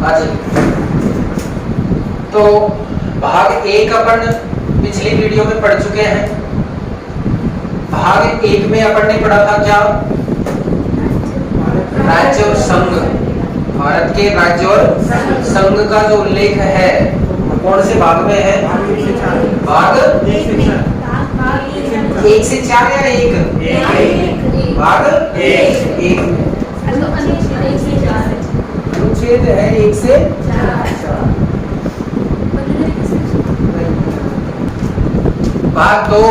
हाँ जी। तो भाग एक अपन पिछली वीडियो में पढ़ चुके हैं। भाग एक में अपन ने पढ़ा था क्या? राज्य और संघ, भारत के राज्य और संघ का जो उल्लेख है वो कौन से भाग में है? भाग 1 से 4 या 1? भाग 1 में अनुच्छेद है 1 से 4। भाग 2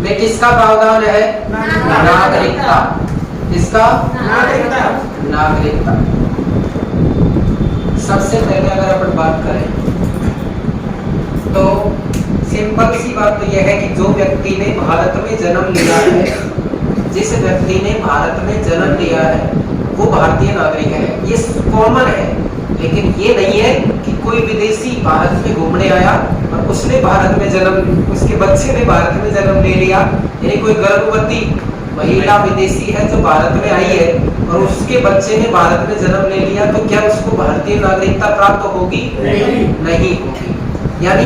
में किसका प्रावधान है? नागरिकता। किसका? नागरिकता। सबसे पहले अगर अपन बात करें तो सिंपल सी बात तो यह है कि जो व्यक्ति ने भारत में जन्म लिया है, जिस व्यक्ति ने भारत में जन्म लिया है वो भारतीय नागरिक है। ये कॉमन है, लेकिन ये नहीं है कि कोई विदेशी भारत में घूमने आया और उसने भारत में जन्म, उसके बच्चे ने भारत में जन्म ले लिया। यानी कोई गर्भवती महिला विदेशी है जो भारत में आई है और उसके बच्चे ने भारत में जन्म ले लिया, तो क्या उसको भारतीय नागरिकता प्राप्त होगी? नहीं होगी। यानी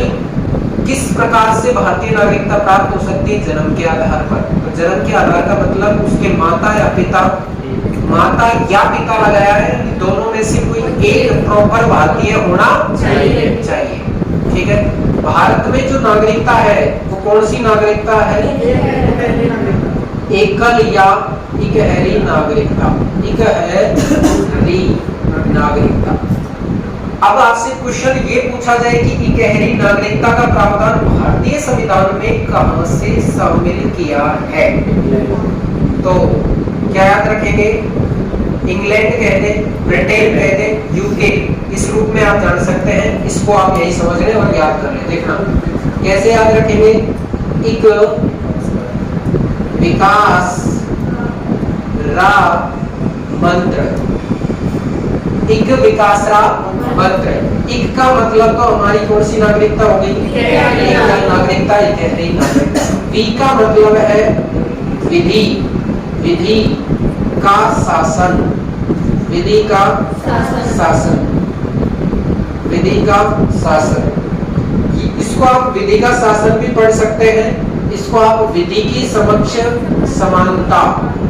किस प्रकार से भारतीय नागरिकता प्राप्त हो सकती है? जन्म के आधार पर। तो जन्म के आधार का मतलब उसके माता या पिता लगाया है, दोनों में से कोई एक प्रॉपर भारतीय होना चाहिए। ठीक है। भारत में जो नागरिकता है वो कौन सी नागरिकता है? एकल या इकहरी नागरिकता। इकहरी नागरिकता। अब आपसे क्वेश्चन ये पूछा जाए कि इकहरी नागरिकता का प्रावधान भारतीय संविधान में कहां से शामिल किया है, तो क्या याद रखेंगे? इंग्लैंड कह दे, ब्रिटेन कह दे, यूके, इस रूप में आप जान सकते हैं। इसको आप यही समझ लें और याद कर लें। देखना कैसे याद रखेंगे। एक विकास रा मंत्र, एक विकास रा मंत्र। एक का मतलब तो हमारी कौन सी नागरिकता होगी? नागरिकता, इकहरी नागरिकता। वी का मतलब है विधि, विधि का शासन, विधि का शासन, विधि का शासन। इसको आप विधि का शासन भी पढ़ सकते हैं। इसको आप विधि की समक्ष समानता,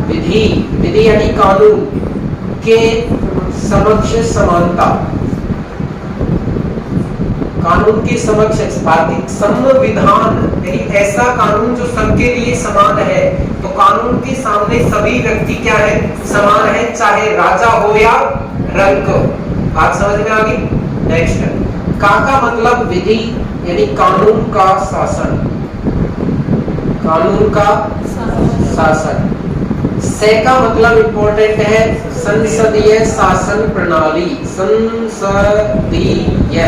विधि, विधि यानी कानून के समक्ष समानता, कानून के समक्ष भारतीय संविधान यानी ऐसा कानून जो सबके लिए समान है। तो कानून के सामने सभी व्यक्ति क्या है? समान है, चाहे राजा हो या रंक। बात समझ में आ गई? नेक्स्ट, का मतलब विधि यानी कानून का शासन, कानून का शासन। से का मतलब इंपॉर्टेंट है संसदीय शासन प्रणाली, संसदीय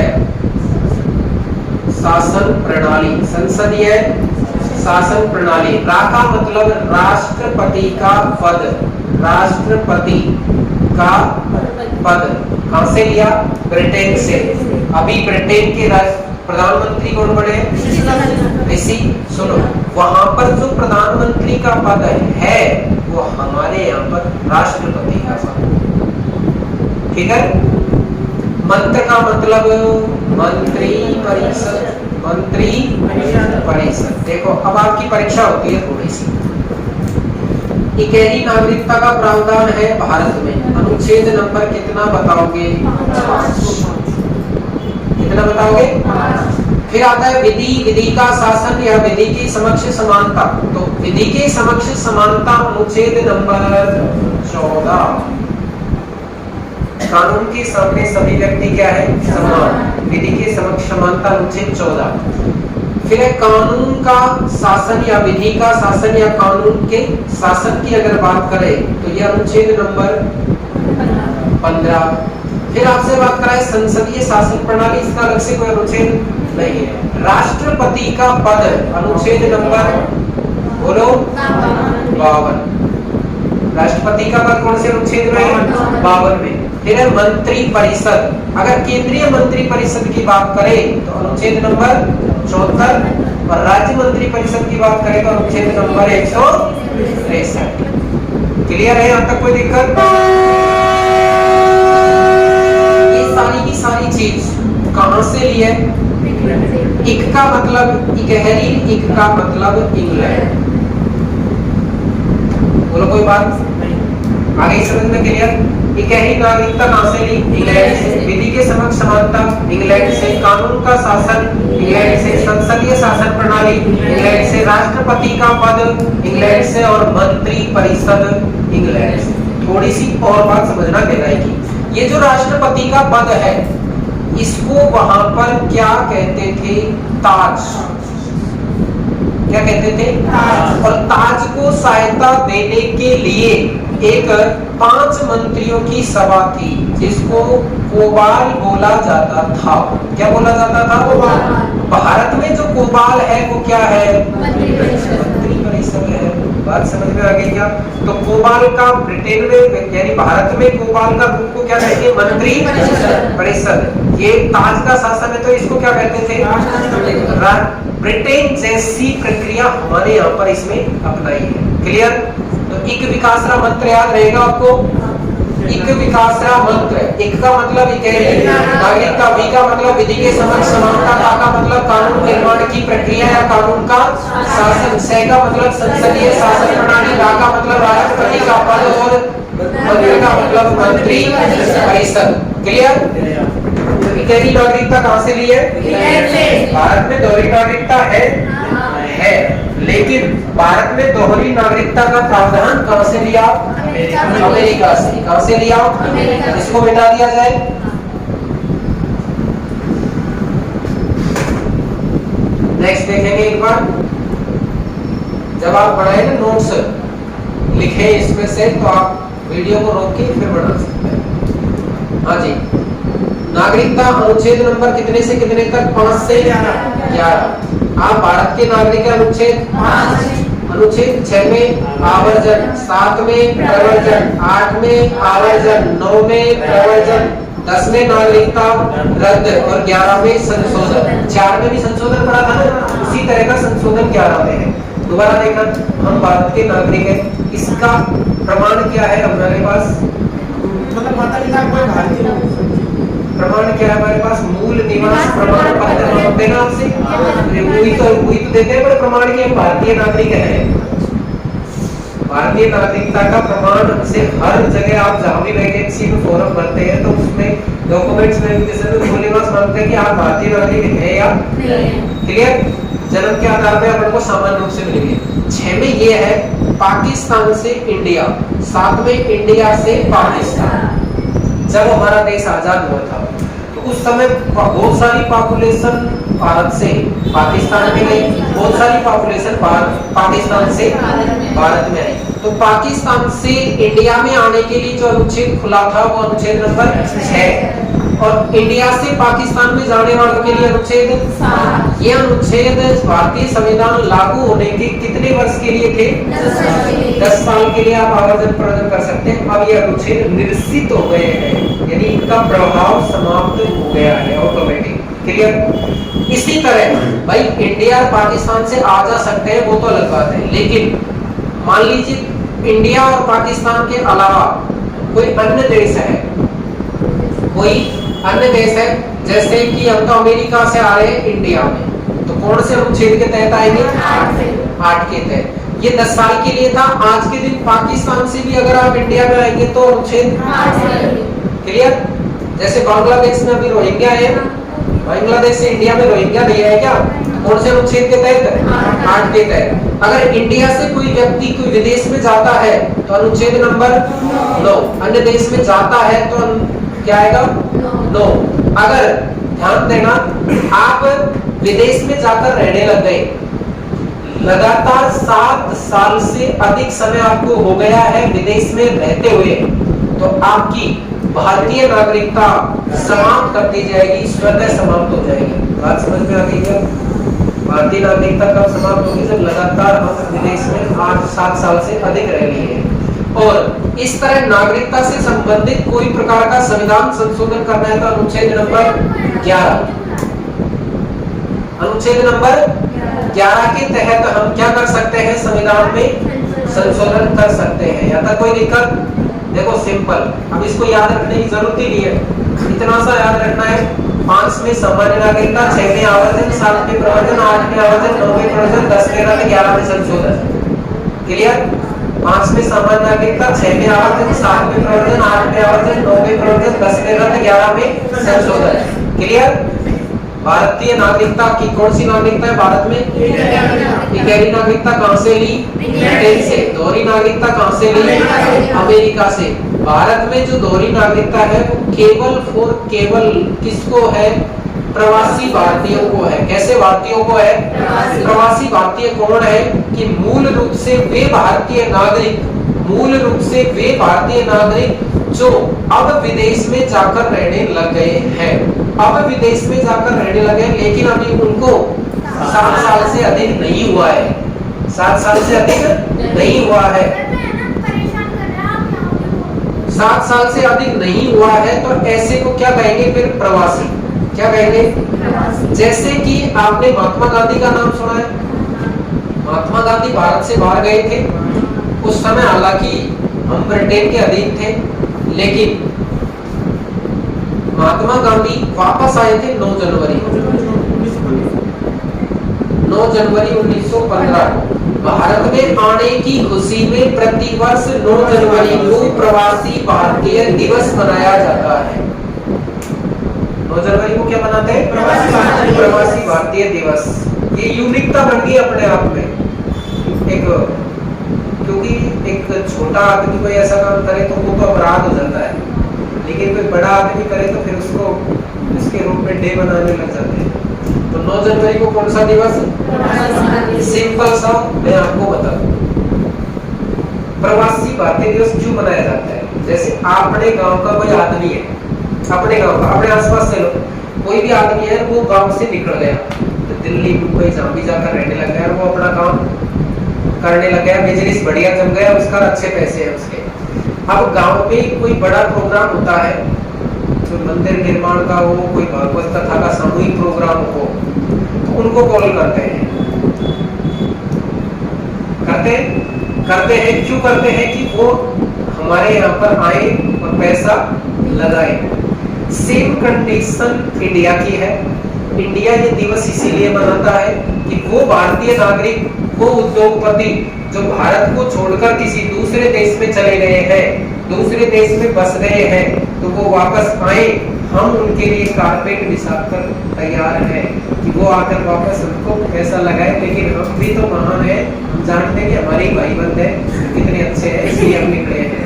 शासन प्रणाली, संसदीय शासन प्रणाली। रा का मतलब राष्ट्रपति का पद, राष्ट्रपति का पद। कहां से लिया? ब्रिटेन से। अभी ब्रिटेन के प्रधानमंत्री कौन बने? ऋषि। सुनो, वहां पर जो प्रधानमंत्री का पद है वो हमारे यहाँ पर राष्ट्रपति का पद। ठीक है। मंत्र का मतलब मंत्री परिषद, मंत्री परिषद। देखो अब आपकी परीक्षा होती है थोड़ी सी। इकहरी नागरिकता का प्रावधान है भारत में, अनुच्छेद नंबर कितना बताओगे? 5। कितना बताओगे? 5। फिर आता है विधि, विधि का शासन या विधि की समक्ष समानता। तो विधि के समक्ष समानता अनुच्छेद नंबर 14। कानून के सामने सभी व्यक्ति क्या है? समान। विधि के समक्ष समानता अनुच्छेद 14। फिर है कानून का शासन या विधि का शासन या कानून के शासन की अगर बात करें तो यह अनुच्छेद नंबर 15। फिर आपसे बात कराए संसदीय शासन प्रणाली, इसका अलग से कोई अनुच्छेद नहीं है। राष्ट्रपति का पद अनुच्छेद नंबर बोलो 52। राष्ट्रपति का पद कौन से अनुच्छेद में? 52 में। फिर है मंत्री परिषद, अगर केंद्रीय मंत्री परिषद की बात करें तो अनुच्छेद नंबर 74 और राज्य मंत्री परिषद की बात करें तो अनुच्छेद नंबर 163। क्लियर है? यहाँ तक कोई दिक्कत? ये सारी की चीज कहां से ली है? इक का मतलब इकहरी, इक का मतलब इंग्लैंड। बोलो कोई बात आगे समझ में क्लियर? इकहरी नागरिकता कहां से ली? इंग्लैंड से। विधि के समक्ष समानता इंग्लैंड से। कानून का शासन इंग्लैंड से। संसदीय शासन प्रणाली इंग्लैंड से। राष्ट्रपति का पद इंग्लैंड से और मंत्री परिषद इंग्लैंड से। थोड़ी सी और बात समझना गहराई की, ये जो राष्ट्रपति का पद है इसको वहां पर क्या कहते थे? ताज। क्या कहते थे? ताज। और ताज को सहायता देने के लिए एक 5 मंत्रियों की सभा थी जिसको कोबाल बोला जाता था। क्या बोला जाता था? भारत में जो कोबाल है वो क्या है? मंत्री परिषद है। बात समझ में आ गई क्या? तो कोबाल का ब्रिटेन में यानी भारत में कोबाल का ग्रुप को क्या कहते हैं? मंत्री परिषद। ये ताज का शासन है तो इसको क्या कहते थे? ब्रिटेन जैसी प्रक्रिया हमारे यहाँ पर इसमें अपनाई है। क्लियर? तो इक विकासरा मंत्र याद रहेगा आपको। इक विकासरा मंत्र, इक का मतलब इकहरी नागरिकता, वी का मतलब विधि के समक्ष समानता, का मतलब कानून निर्माण की प्रक्रिया या कानून का शासन, से का मतलब संसदीय शासन प्रणाली, रा का मतलब राष्ट्रपति का पद और मंत्री का मतलब मंत्री परिषद। क्लियर? इकहरी नागरिकता कहां से ली है? भारत में दोहरी नागरिकता है लेकिन भारत में दोहरी नागरिकता का प्रावधान कहां से लिया? अमेरिका से। कहां से लिया? इसको मिटा दिया जाए। नेक्स्ट देखेंगे एक बार, जब आप बनाए ना नोट्स लिखे इसमें से तो आप वीडियो को रोक के फिर बना सकते हैं। हाँ जी, नागरिकता अनुच्छेद नंबर कितने से कितने तक? 5 से 11। आप भारत के नागरिक अनुच्छेद अनुच्छेद 6 में आवर्जन, 7 में प्रवर्जन, 8 में आवर्जन, 9 में प्रवर्जन, 10 में नागरिकता रद्द और 11 में संशोधन। 4 में भी संशोधन पड़ा था ना, उसी तरह का संशोधन 11 में है। दोबारा देखना, हम भारत के नागरिक हैं, इसका प्रमाण क्या है हमारे पास? मतलब माता पिता कोई भारतीय प्रमाण क्या है हमारे पास? मूल निवास प्रमाण पत्र मांगते हैं आपसे, वही तो देते हैं, पर प्रमाण की हम भारतीय नागरिक हैं। भारतीय नागरिकता का प्रमाण से हर जगह आप जहां भी वैकेंसी में फॉर्म भरते हैं तो उसमें डॉक्यूमेंट्स में किसी में मूल निवास मांगते हैं कि आप भारतीय नागरिक हैं या नहीं। क्लियर? जन्म के आधार पर अपन को सामान्य रूप से मिलेंगे। 6 में ये है पाकिस्तान से इंडिया, 7 में इंडिया से पाकिस्तान। जब हमारा देश आजाद हुआ था तो उस समय बहुत सारी पॉपुलेशन भारत से पाकिस्तान में गई, बहुत सारी पॉपुलेशन पाकिस्तान से भारत में आई। तो पाकिस्तान से इंडिया में आने के लिए जो अनुच्छेद खुला था वो अनुच्छेद नंबर 6 और इंडिया से पाकिस्तान में जाने वालों के लिए अनुच्छेद 7। ये अनुच्छेद भारतीय संविधान लागू होने के कितने वर्ष के लिए थे? 10 साल के लिए आप आवेदन प्रदान कर सकते हैं। अब ये अनुच्छेद निरसित हो गए हैं, यानी इनका प्रभाव समाप्त हो गया है ऑटोमेटिक। क्लियर? इसी तरह भाई इंडिया और पाकिस्तान से आ जा सकते हैं, वो तो अलग बात है, लेकिन मान लीजिए इंडिया और पाकिस्तान के अलावा कोई अन्य देश है, कोई अन्य देश है, जैसे कि हम तो अमेरिका से आ रहे हैं इंडिया में, तो कौन से अनुच्छेद के तहत आएंगे? 8 के तहत। ये 10 साल के लिए था। आज के दिन पाकिस्तान से भी अगर आप इंडिया में आएंगे तो अनुच्छेद 8। क्लियर? जैसे बांग्लादेश में अभी रोहिंग्या है, बांग्लादेश से इंडिया में रोहिंग्या नहीं है क्या? कौन से अनुच्छेद के तहत? 8 के तहत। अगर इंडिया से कोई व्यक्ति कोई विदेश में जाता है तो अनुच्छेद नंबर 9। अन्य देश में जाता है तो क्या आएगा? 9। अगर ध्यान देना, आप विदेश में जाकर रहने लग गए, लगातार 7 साल से अधिक समय आपको हो गया है विदेश में रहते हुए, तो आपकी भारतीय नागरिकता समाप्त कर दी जाएगी, स्वतः समाप्त हो जाएगी। बात समझ में आ गई क्या? भारतीय नागरिकता कब समाप्त होगी? जब लगातार हम विदेश में 8-7 साल से अधिक रह लिए हैं। और इस तरह नागरिकता से संबंधित कोई प्रकार का संविधान संशोधन करना है तो अनुच्छेद नंबर 11, अनुच्छेद नंबर 11 के तहत हम क्या कर सकते हैं? संविधान में संशोधन कर सकते हैं। यहाँ तक कोई दिक्कत? देखो सिंपल, अब इसको याद रखने की जरूरत ही नहीं है, इतना सा याद रखना है 5 में सामान्य नागरिकता, 6 में आवर्जन, 7 में प्रवर्जन, 8 में आवर्जन, 9 में प्रवर्जन, 10 में रद्द, 11 में संशोधन। क्लियर? 5 में सामान्य नागरिकता, 6 में आवर्जन, 7 में प्रवर्जन, 8 में आवर्जन, 9 में प्रवर्जन, 10 में रद्द, 11 में संशोधन। क्लियर? भारतीय नागरिकता की कौन सी नागरिकता है भारत में? इटैली नागरिकता कहां से ली? ब्रिटेन से। दोहरी नागरिकता कहां से ली? अमेरिका से। भारत में जो दोहरी नागरिकता है वो केवल किसको है? प्रवासी भारतीयों को है। कैसे भारतीयों को है? प्रवासी भारतीय कौन है? कि मूल रूप से वे भारतीय नागरिक जो अब विदेश में जाकर रहने लग गए हैं। अब विदेश में जाकर रहने लगे, लेकिन अभी उनको 7 साल से अधिक नहीं हुआ है। 7 साल से अधिक नहीं हुआ है। 7 साल से अधिक नहीं हुआ है तो ऐसे को क्या कहेंगे फिर? प्रवासी। क्या कहेंगे? जैसे कि आपने महात्मा गांधी का नाम सुना है। महात्मा गांधी भारत से बाहर गए थे। उस समय हालांकि हम ब्रिटेन के अधीन थे, लेकिन महात्मा गांधी वापस आए थे 9 जनवरी 1915 को। भारत में आने की खुशी में प्रतिवर्ष 9 जनवरी को प्रवासी भारतीय दिवस मनाया जाता है। 9 जनवरी को क्या मनाते हैं? प्रवासी भारतीय दिवस। ये यूनिकता बन गई अपने आप में। क्योंकि एक छोटा आदमी कोई ऐसा काम करे तो वो तो अपराध हो जाता है, लेकिन कोई बड़ा आदमी करे तो फिर उसको उसके रूप में डे बनाने लग जाते हैं। तो 9 जनवरी को कौन सा दिवस? सिंपल सा मैं आपको बता दूं। प्रवासी भारतीय दिवस क्यों मनाया जाता है? जैसे अपने गांव का कोई आदमी है, अपने गांव का, अपने आसपास से कोई भी आदमी है, वो गांव से निकल गया तो दिल्ली मुंबई जहां भी जाकर रहने लग गया, वो अपना काम करने लग गया, बिजनेस बढ़िया जम गया, उसका अच्छे पैसे हैं उसके। अब गांव में कोई बड़ा प्रोग्राम होता है, कोई मंदिर निर्माण का हो, कोई भागवत कथा का सामूहिक प्रोग्राम हो, तो उनको कॉल करते हैं। करते हैं क्यों करते हैं? कि वो हमारे यहाँ पर आए और पैसा लगाए। सेम कंडीशन इंडिया की है। इंडिया ये दिवस इसीलिए मनाता है कि वो भारतीय नागरिक, वो उद्योगपति जो भारत को छोड़कर किसी दूसरे देश में चले गए हैं, दूसरे देश में बस गए हैं, तो वो वापस आए, हम उनके लिए कारपेट बिछाकर तैयार हैं कि वो आकर वापस हमको पैसा लगाए। लेकिन हम भी तो महान हैं, हम जानते हैं कि हमारे भाई बंद है, कितने अच्छे हैं, इसलिए हम निकले हैं।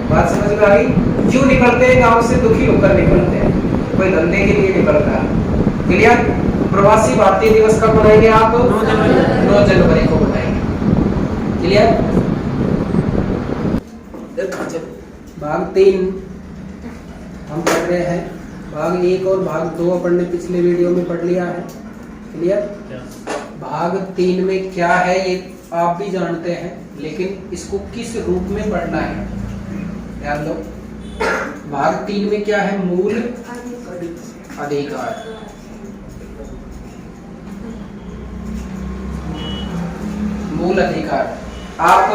बात समझ में आ गई? क्यों निकलते हैं? गांव से दुखी होकर निकलते हैं, कोई धंधे के लिए निकलता है। क्लियर? प्रवासी भारतीय दिवस कब मनाएंगे आप? 9 जनवरी को मनाएंगे। क्लियर? भाग 3 हम पढ़ रहे हैं। भाग 1 और भाग 2 अपन ने पिछले वीडियो में पढ़ लिया है। क्लियर? भाग 3 में क्या है ये आप भी जानते हैं, लेकिन इसको किस रूप में पढ़ना है याद लो। भाग 3 में क्या है? मूल अधिकार। मूल अधिकार। आप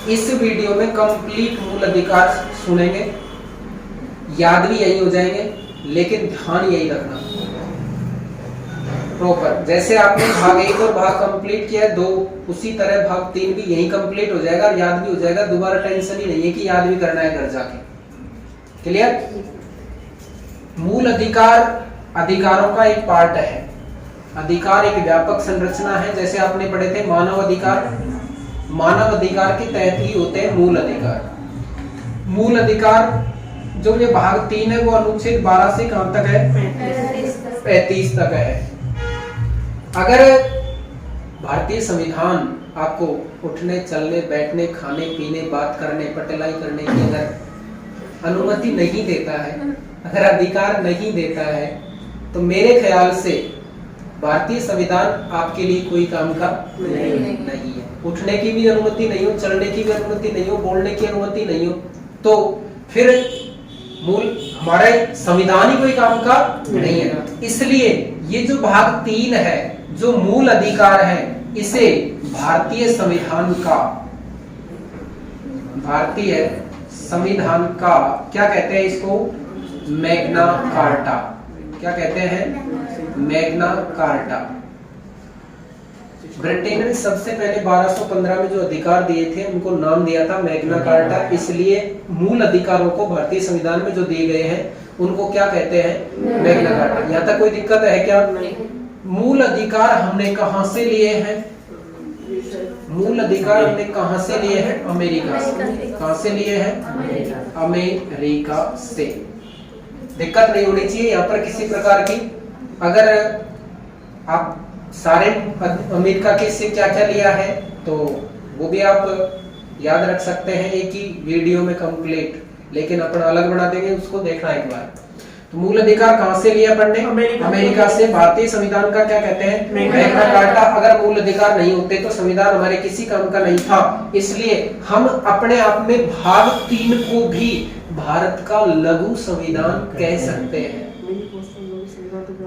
इस वीडियो में कंप्लीट मूल अधिकार सुनेंगे, याद भी यही हो जाएंगे, लेकिन ध्यान यही रखना प्रॉपर। जैसे आपने भाग 1 और भाग कंप्लीट किया है 2, उसी तरह भाग 3 भी यही कंप्लीट हो जाएगा, याद भी हो जाएगा। दोबारा टेंशन ही नहीं है कि याद भी करना है घर जाके। क्लियर? मूल अधिकार अधिकारों का एक पार्ट है। अधिकार एक व्यापक संरचना है। जैसे आपने पढ़े थे मानव अधिकार, मानव अधिकार के तहत ही होते हैं मूल अधिकार। मूल अधिकार जो ये भाग 3 है वो अनुच्छेद 12 से कहां तक है? 35 तक है। अगर भारतीय संविधान आपको उठने, चलने, बैठने, खाने, पीने, बात करने, पटलाई करने की अगर अनुमति नहीं देता है, अगर अधिकार नहीं देता है, तो मेरे ख्याल से भारतीय संविधान आपके लिए कोई काम का नहीं है। उठने की भी अनुमति नहीं हो, चलने की भी अनुमति नहीं हो, बोलने की अनुमति नहीं हो, तो फिर मूल हमारा संविधान ही कोई काम का नहीं है। इसलिए ये जो भाग 3 है, जो मूल अधिकार है, इसे भारतीय संविधान का क्या कहते हैं? इसको मैग्ना कार्टा। क्या कहते हैं? Magna carta. ब्रिटेन ने सबसे पहले 1215 में जो अधिकार दिए थे उनको नाम दिया था मैग्ना कार्टा, इसलिए मूल अधिकारों को भारतीय संविधान में जो दिए गए हैं उनको क्या कहते हैं? Magna carta. यहाँ तक कोई दिक्कत है क्या? मूल अधिकार हमने कहां से लिए हैं? मूल अधिकार हमने कहां से लिए हैं? अमेरिका से। कहां से लिए हैं? अमेरिका से। दिक्कत नहीं होनी चाहिए यहाँ पर किसी प्रकार की। अगर आप सारे अमेरिका के से क्या क्या लिया है तो वो भी आप याद रख सकते हैं एक ही वीडियो में कंप्लीट, लेकिन अपन अलग बना देंगे, उसको देखना एक बार। तो मूल अधिकार कहां से लिया अपन ने? अमेरिका से। भारतीय संविधान का क्या कहते हैं? Magna carta. अगर मूल अधिकार नहीं होते तो संविधान हमारे किसी काम का नहीं था, इसलिए हम अपने आप में भाग 3 को भी भारत का लघु संविधान कह सकते हैं।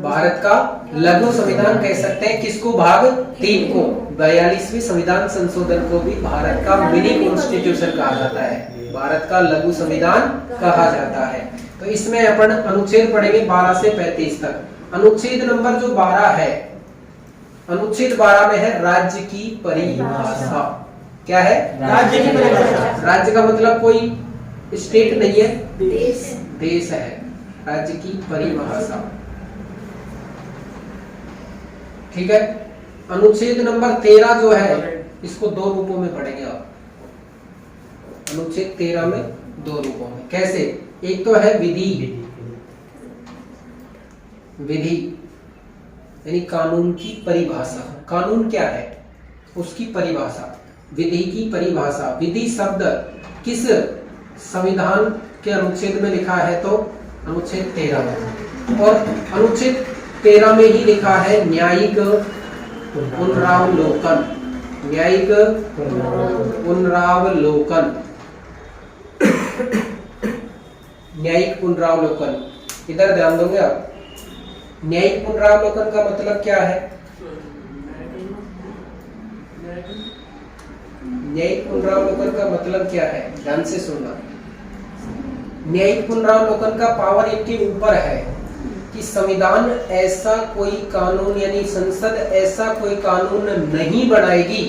भारत का लघु संविधान कह सकते हैं। किसको? भाग 3 को। 42वें संविधान संशोधन को भी भारत का मिनी कॉन्स्टिट्यूशन कहा जाता है, भारत का लघु संविधान कहा जाता है। तो इसमें अपन अनुच्छेद पढ़ेंगे 12 से 35 तक। अनुच्छेद नंबर जो 12 है, अनुच्छेद 12 में है राज्य की परिभाषा। क्या है? राज्य की परिभाषा। राज्य का मतलब कोई स्टेट नहीं है, देश है। राज्य की परिभाषा, ठीक है। अनुच्छेद नंबर 13 जो है इसको 2 रूपों में पढ़ेंगे आप। अनुच्छेद 13 में 2 रूपों में। कैसे? एक तो है विधि, विधि यानी कानून की परिभाषा। कानून क्या है उसकी परिभाषा, विधि की परिभाषा। विधि शब्द किस संविधान के अनुच्छेद में लिखा है? तो अनुच्छेद 13 में। और अनुच्छेद 13 में ही लिखा है न्यायिक पुनरावलोकन। न्यायिक पुनरावलोकन, न्यायिक पुनरावलोकन। इधर ध्यान दोगे आप। न्यायिक पुनरावलोकन का मतलब क्या है? न्यायिक पुनरावलोकन का मतलब क्या है? ध्यान से सुनना। न्यायिक पुनरावलोकन का पावर इनके ऊपर है कि संविधान ऐसा कोई कानून यानी संसद ऐसा कोई कानून नहीं बनाएगी।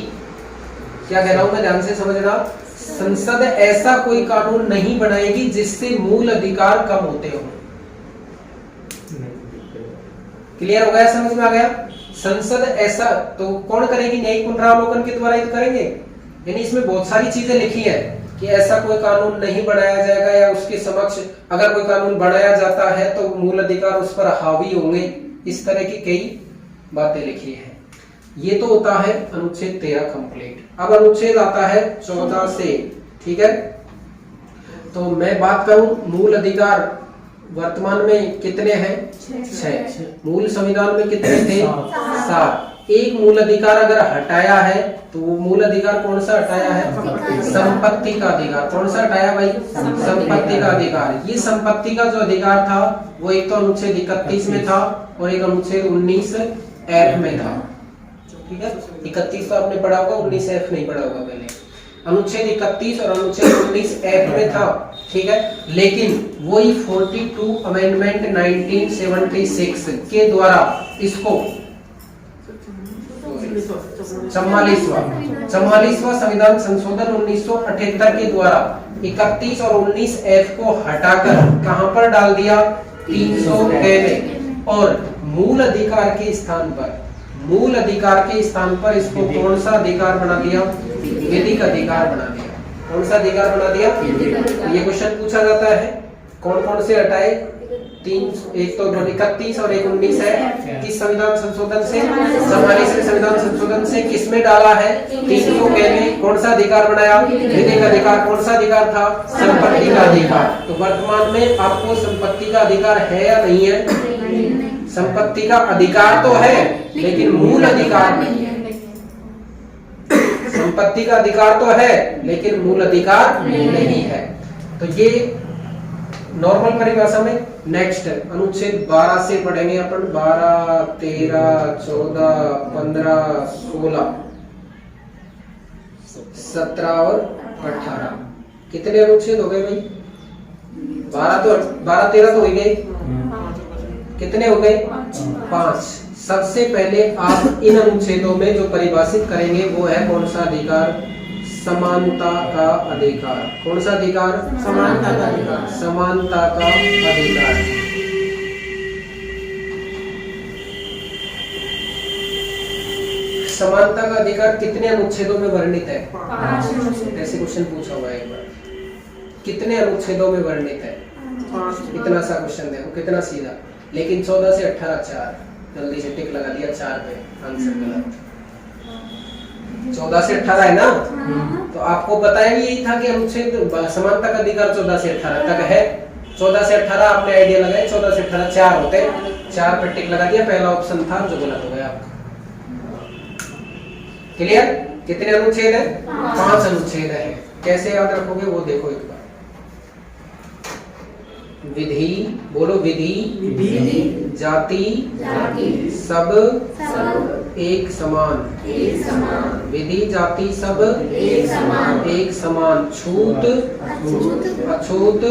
क्या कह रहा हूं मैं? ध्यान से समझना। संसद ऐसा कोई कानून नहीं बनाएगी जिससे मूल अधिकार कम होते हो। क्लियर हो गया? समझ में आ गया? संसद ऐसा तो कौन करेगी? न्यायिक पुनरावलोकन के द्वारा ही करेंगे। यानी इसमें बहुत सारी चीजें लिखी है कि ऐसा कोई कानून नहीं बनाया जाएगा या उसके समक्ष अगर कोई कानून बनाया जाता है तो मूल अधिकार उस पर हावी होंगे। इस तरह की कई बातें लिखी है। ये तो होता है अनुच्छेद 13 कंप्लीट। अब अनुच्छेद आता है 14 से, ठीक है। तो मैं बात करूं मूल अधिकार वर्तमान में कितने हैं? 6। मूल संविधान में कितने थे? 7। एक मूल अधिकार अगर हटाया है तो वो मूल अधिकार कौन सा हटाया है? संपत्ति का अधिकार। कौन सा हटाया भाई? संपत्ति का अधिकार। ये संपत्ति का जो अधिकार था वो एक तो अनुच्छेद 31 में था और एक अनुच्छेद 19F में था, ठीक है। 31 तो आपने पढ़ा होगा, 19F नहीं पढ़ा होगा पहले। अनुच्छेद 31 और अनुच्छेद 19F में था, ठीक है। लेकिन वही 42 अमेंडमेंट 1976 के द्वारा इसको 44वां संविधान संशोधन 1978 के द्वारा 31 और 19F को हटाकर कहां पर डाल दिया? 300K में। और मूल अधिकार के स्थान पर, मूल अधिकार के स्थान पर इसको कौन सा अधिकार बना दिया? विधिक अधिकार बना दिया। कौन सा अधिकार बना दिया? ये क्वेश्चन पूछा जाता है। कौन कौन से हटाए? 3, एक तो 31 और एक 19 है। किस संविधान संशोधन से? 44वें संविधान संशोधन से। किसमें डाला है? 300K में। कौन सा अधिकार बनाया? विधिक अधिकार। कौन सा अधिकार था? संपत्ति का अधिकार। तो वर्तमान में आपको संपत्ति का अधिकार है या नहीं है? संपत्ति का अधिकार तो है लेकिन मूल अधिकार नहीं है। संपत्ति का अधिकार तो है लेकिन मूल अधिकार नहीं है। तो ये नॉर्मल परिभाषा में। नेक्स्ट अनुच्छेद 12 से पढ़ेंगे अपन। 12, 13, 14, 15, 16, 17 और 18। कितने अनुच्छेद हो गए भाई? 12 13 तो हो गए, कितने हो गए? 5। सबसे पहले आप इन अनुच्छेदों में जो परिभाषित करेंगे वो है कौन सा अधिकार? समानता का अधिकार। कौन सा अधिकार? समानता का अधिकार। समानता का अधिकार। समानता का अधिकार कितने अनुच्छेदों में वर्णित है? 5। ऐसे क्वेश्चन पूछा हुआ है एक बार, कितने अनुच्छेदों में वर्णित है? इतना सा क्वेश्चन देखो कितना सीधा, लेकिन 14 से 18 4, जल्दी से टिक लगा दिया 4 पे, आंसर गलत। 14 से 18 है ना, तो आपको बताया यही था कि अनुच्छेद समानता का अधिकार 14 से 18 तक है। 14 से 18 आपने आइडिया लगाया, 14 से 18 4 होते, 4 पे टिक लगा दिया, पहला ऑप्शन था जो गलत हो गया आपका। क्लियर? कितने अनुच्छेद है? 5 अनुच्छेद है। कैसे याद रखोगे वो देखो एक बार। विधि, बोलो विधि, जाति, सब एक समान, विधि जाति सब एक समान, छूत अछूत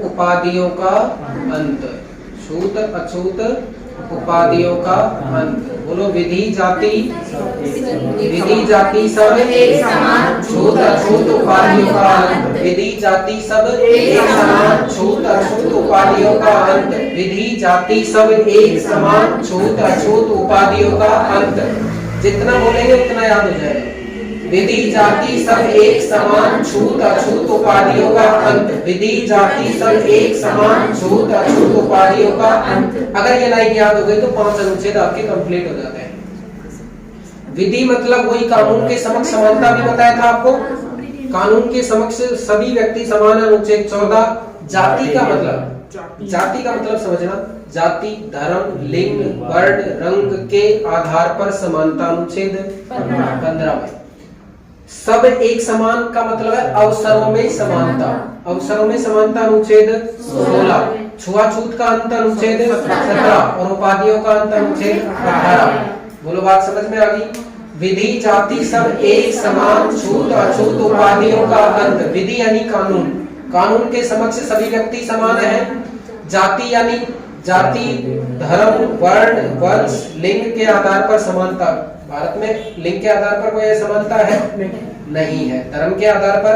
उपाधियों का अंत, छूत अछूत उपाधियों का अंत। बोलो विधि जाति सब एक समान, छूत अछूत उपाधियों का अंत। विधि जाति सब एक समान, छूत अछूत उपाधियों का अंत। विधि जाति सब एक समान, छूत अछूत उपाधियों का अंत। जितना बोलेंगे उतना याद हो जाएगा। विधि जाति सब एक समान, छूत अछूत उपाधियों का अंत। विधि जाति सब एक समान, छूत अछूत उपाधियों का अंत। अगर ये लाइन याद हो गई तो 5 अनुच्छेद आपके कंप्लीट हो जाते हैं। विधि मतलब वही कानून के समक्ष समानता भी बताया था आपको, कानून के समक्ष सभी व्यक्ति समान, अनुच्छेद 14। जाति का मतलब समझना, जाति धर्म लिंग वर्ण रंग के आधार पर समानता, अनुच्छेद 15 में। सब एक समान का मतलब है अवसरों में समानता, अवसरों में समानता, अनुच्छेद 16। छुआछूत का अंत, अनुच्छेद 17 और उपाधियों का अंत, अनुच्छेद 18। बोलो बात समझ में आ गई? विधि जाति सब एक समान, छूत अछूत उपाधियों का अंत। विधि यानी कानून, कानून के समक्ष सभी व्यक्ति समान है। जाति यानी जाति धर्म वर्ण वंश लिंग के आधार पर समानता। भारत में लिंग के आधार पर कोई समानता है? नहीं है। धर्म के आधार पर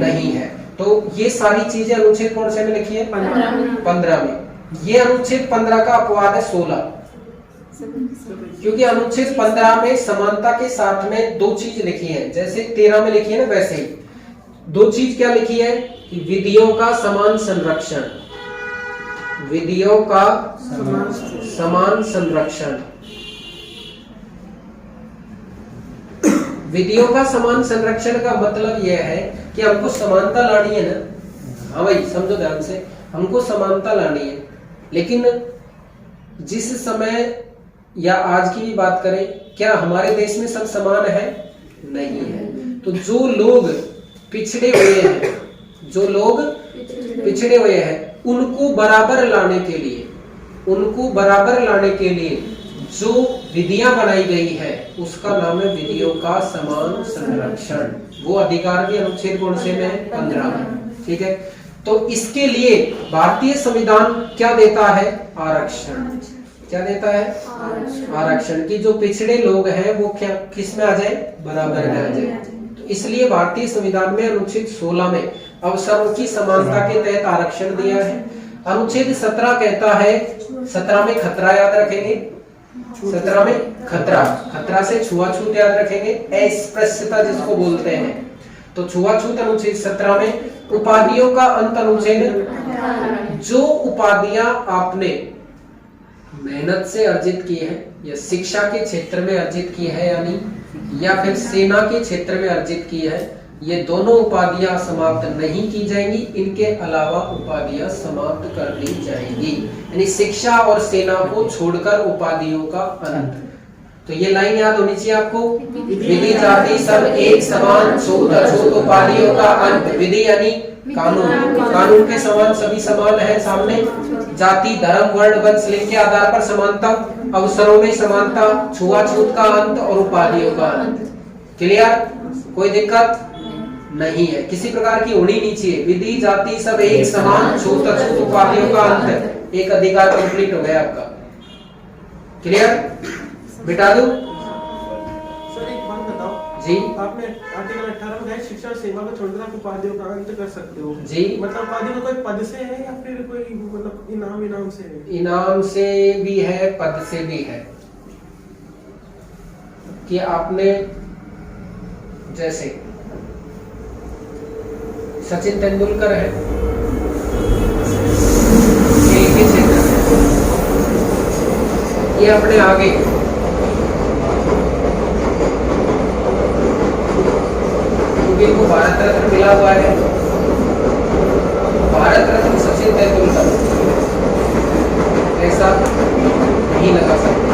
नहीं है। तो ये सारी चीजें अनुच्छेद कौन से में लिखी है? 15 में। ये अनुच्छेद 15 का अपवाद है 16, क्योंकि अनुच्छेद 15 में समानता के साथ में 2 चीज लिखी है, जैसे 13 में लिखी है ना, वैसे ही 2 चीज क्या लिखी है कि विधियों का समान संरक्षण, विधियों का समान संरक्षण। विधियों का समान संरक्षण का मतलब यह है कि हमको समानता लानी है ना। हाँ भाई समझो ध्यान से, हमको समानता लानी है, लेकिन जिस समय या आज की भी बात करें, क्या हमारे देश में सब समान है? नहीं है। तो जो लोग पिछड़े हुए हैं, जो लोग पिछड़े हुए हैं, उनको बराबर लाने के लिए, उनको बराबर लाने के लिए जो विधियां बनाई गई है उसका नाम है विधियों का समान संरक्षण। वो अधिकार के अनुच्छेद कौन से में? 15 में। ठीक है, तो इसके लिए भारतीय संविधान क्या देता है? आरक्षण। क्या देता है? आरक्षण की जो पिछड़े लोग हैं वो क्या किस में आ जाए? बराबर में आ जाए। तो इसलिए भारतीय संविधान में अनुच्छेद 16 में अवसरों की समानता के तहत आरक्षण दिया है। अनुच्छेद 17 कहता है, 17 में खतरा याद रखेंगे, 17 में खतरा, खतरा से छुआछूत याद रखेंगे, अस्पृश्यता जिसको बोलते हैं। तो छुआछूत अनुच्छेद 17 में, उपाधियों का अंत अनुच्छेद, जो उपाधियां आपने मेहनत से अर्जित की है या शिक्षा के क्षेत्र में अर्जित की है यानी या फिर सेना के क्षेत्र में अर्जित की है, ये दोनों उपाधियां समाप्त नहीं की जाएंगी, इनके अलावा उपाधियां समाप्त कर दी जाएंगी। यानी शिक्षा और सेना को छोड़कर उपाधियों का अंत। तो ये लाइन याद होनी चाहिए आपको, विधि जाति सब एक समान, छूत अछूत उपाधियों का अंत। विधि यानी कानून, कानून के समान सभी समान है सामने। जाति धर्म वर्ण वंश लिंग के आधार पर समानता, अवसरों में समानता, छुआछूत का अंत और उपाधियों का अंत। क्लियर? कोई दिक्कत नहीं है, किसी प्रकार की होनी नहीं चाहिए। विधि जाति सब एक समान, छूत अछूत उपाधियों का अंत, एक अधिकार कंप्लीट हो गया आपका। क्लियर? बिटा दूं? सर एक बात बताओ जी। आपने आर्टिकल 18 में है शिक्षा और सेवा को छोड़कर आप उपाधियों का अंत कर सकते हो जी। मतलब उपाधि में कोई पद से है या फिर कोई मतलब इनाम से है? इनाम से भी है, पद से भी है। कि आपने जैसे सचिन तेंदुलकर है, खेल के क्षेत्र में, ये अपने आगे क्योंकि इनको भारत रत्न मिला हुआ है, भारत रत्न सचिन तेंदुलकर ऐसा नहीं लगा सकते।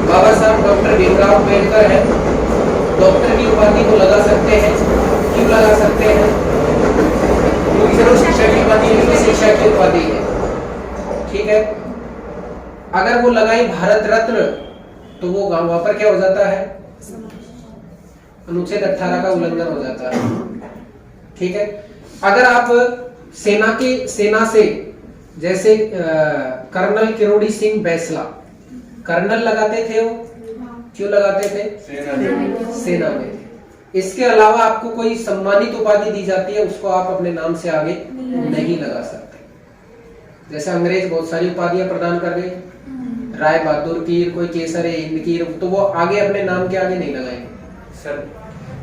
बाबा साहब डॉक्टर भीमराव अम्बेडकर है, डॉक्टर की उपाधि को लगा सकते हैं। क्यों लगा सकते हैं? क्योंकि सिर्फ शिक्षा की उपाधि नहीं, शिक्षा की उपाधि है। ठीक है, अगर वो लगाई भारत रत्न तो वो वहां पर क्या हो जाता है? अनुच्छेद 18 का उल्लंघन हो जाता है। ठीक है, अगर आप सेना से जैसे कर्नल किरोड़ी सिंह बैसला, कर्नल लगाते थे वो, क्यों लगाते थे? सेना में। इसके अलावा आपको कोई सम्मानित उपाधि दी जाती है, उसको आप अपने नाम से आगे नहीं लगा सकते। जैसे अंग्रेज बहुत सारी उपाधियां प्रदान कर गए, राय बहादुर कीर, कोई केसर हिंद कीर, तो वो आगे अपने नाम के आगे नहीं लगाएंगे। सर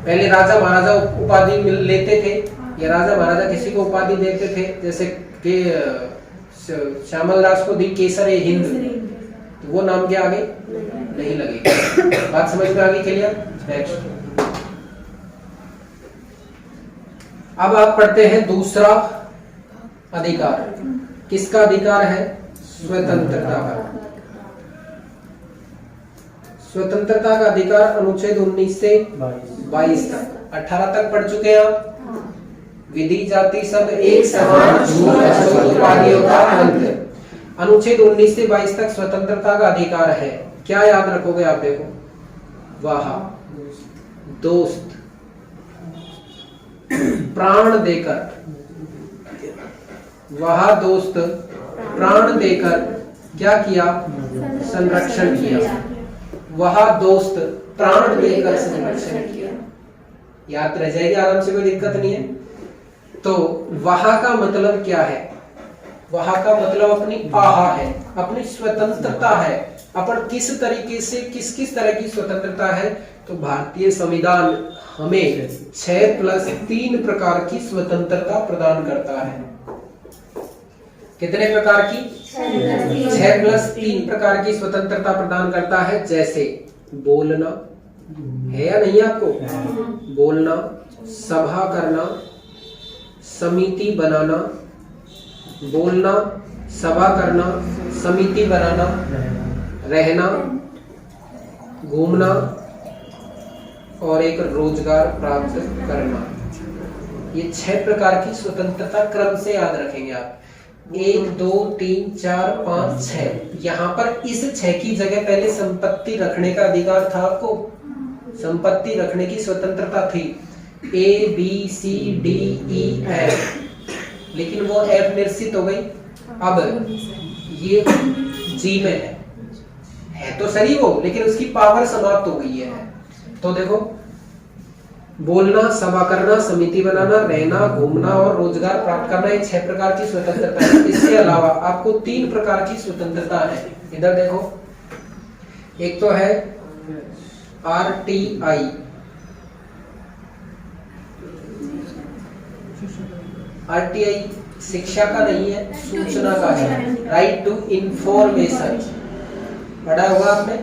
पहले राजा महाराजा उपाधि लेते थे, या राजा महाराजा किसी को उपाधि देते थे, जैसे कि श्यामल दास को दी केसर हिंद, तो वो नाम के आगे नहीं लगेगा। बात समझ में आ गई? क्लियर? नेक्स्ट। अब आप पढ़ते हैं दूसरा अधिकार। किसका अधिकार है? स्वतंत्रता का। स्वतंत्रता का अधिकार अनुच्छेद 19 से 22 तक, 18 तक पढ़ चुके हैं आप। विधि जाति सब एक समान, छूत अछूत उपाधियों का अंत। अनुच्छेद 19 से 22 तक स्वतंत्रता का अधिकार है। क्या याद रखोगे आप? देखो, वाह दोस्त प्राण देकर, वह दोस्त प्राण देकर क्या किया? संरक्षण किया। वह दोस्त प्राण देकर संरक्षण किया। याद रह जाएगी आराम से, कोई दिक्कत नहीं है। तो वह का मतलब क्या है? वह का मतलब अपनी आहा है, अपनी स्वतंत्रता है। अपन किस तरीके से किस तरह की स्वतंत्रता है? तो भारतीय संविधान हमें 6+3 प्रकार की स्वतंत्रता प्रदान करता है। कितने प्रकार की? 6+3 प्रकार की स्वतंत्रता प्रदान करता है। जैसे बोलना है या नहीं आपको? बोलना, सभा करना, समिति बनाना, बोलना, सभा करना, समिति बनाना, रहना, घूमना और एक रोजगार प्राप्त करना। ये 6 प्रकार की स्वतंत्रता क्रम से याद रखेंगे आप। 1 2 3 4 5 6। यहाँ पर इस 6 की जगह पहले संपत्ति रखने का अधिकार था आपको, संपत्ति रखने की स्वतंत्रता थी। A B C D E F, लेकिन वो F निरसित हो गई। अब ये G में है तो सही वो, लेकिन उसकी पावर समाप्त हो गई है। तो देखो, बोलना, सभा करना, समिति बनाना, रहना, घूमना और रोजगार प्राप्त करना, ये 6 प्रकार की स्वतंत्रता है। इसके अलावा आपको 3 प्रकार की स्वतंत्रता है। इधर देखो, एक तो है RTI, RTI शिक्षा का नहीं है, सूचना का है। राइट टू इंफॉर्मेशन पढ़ा होगा आपने,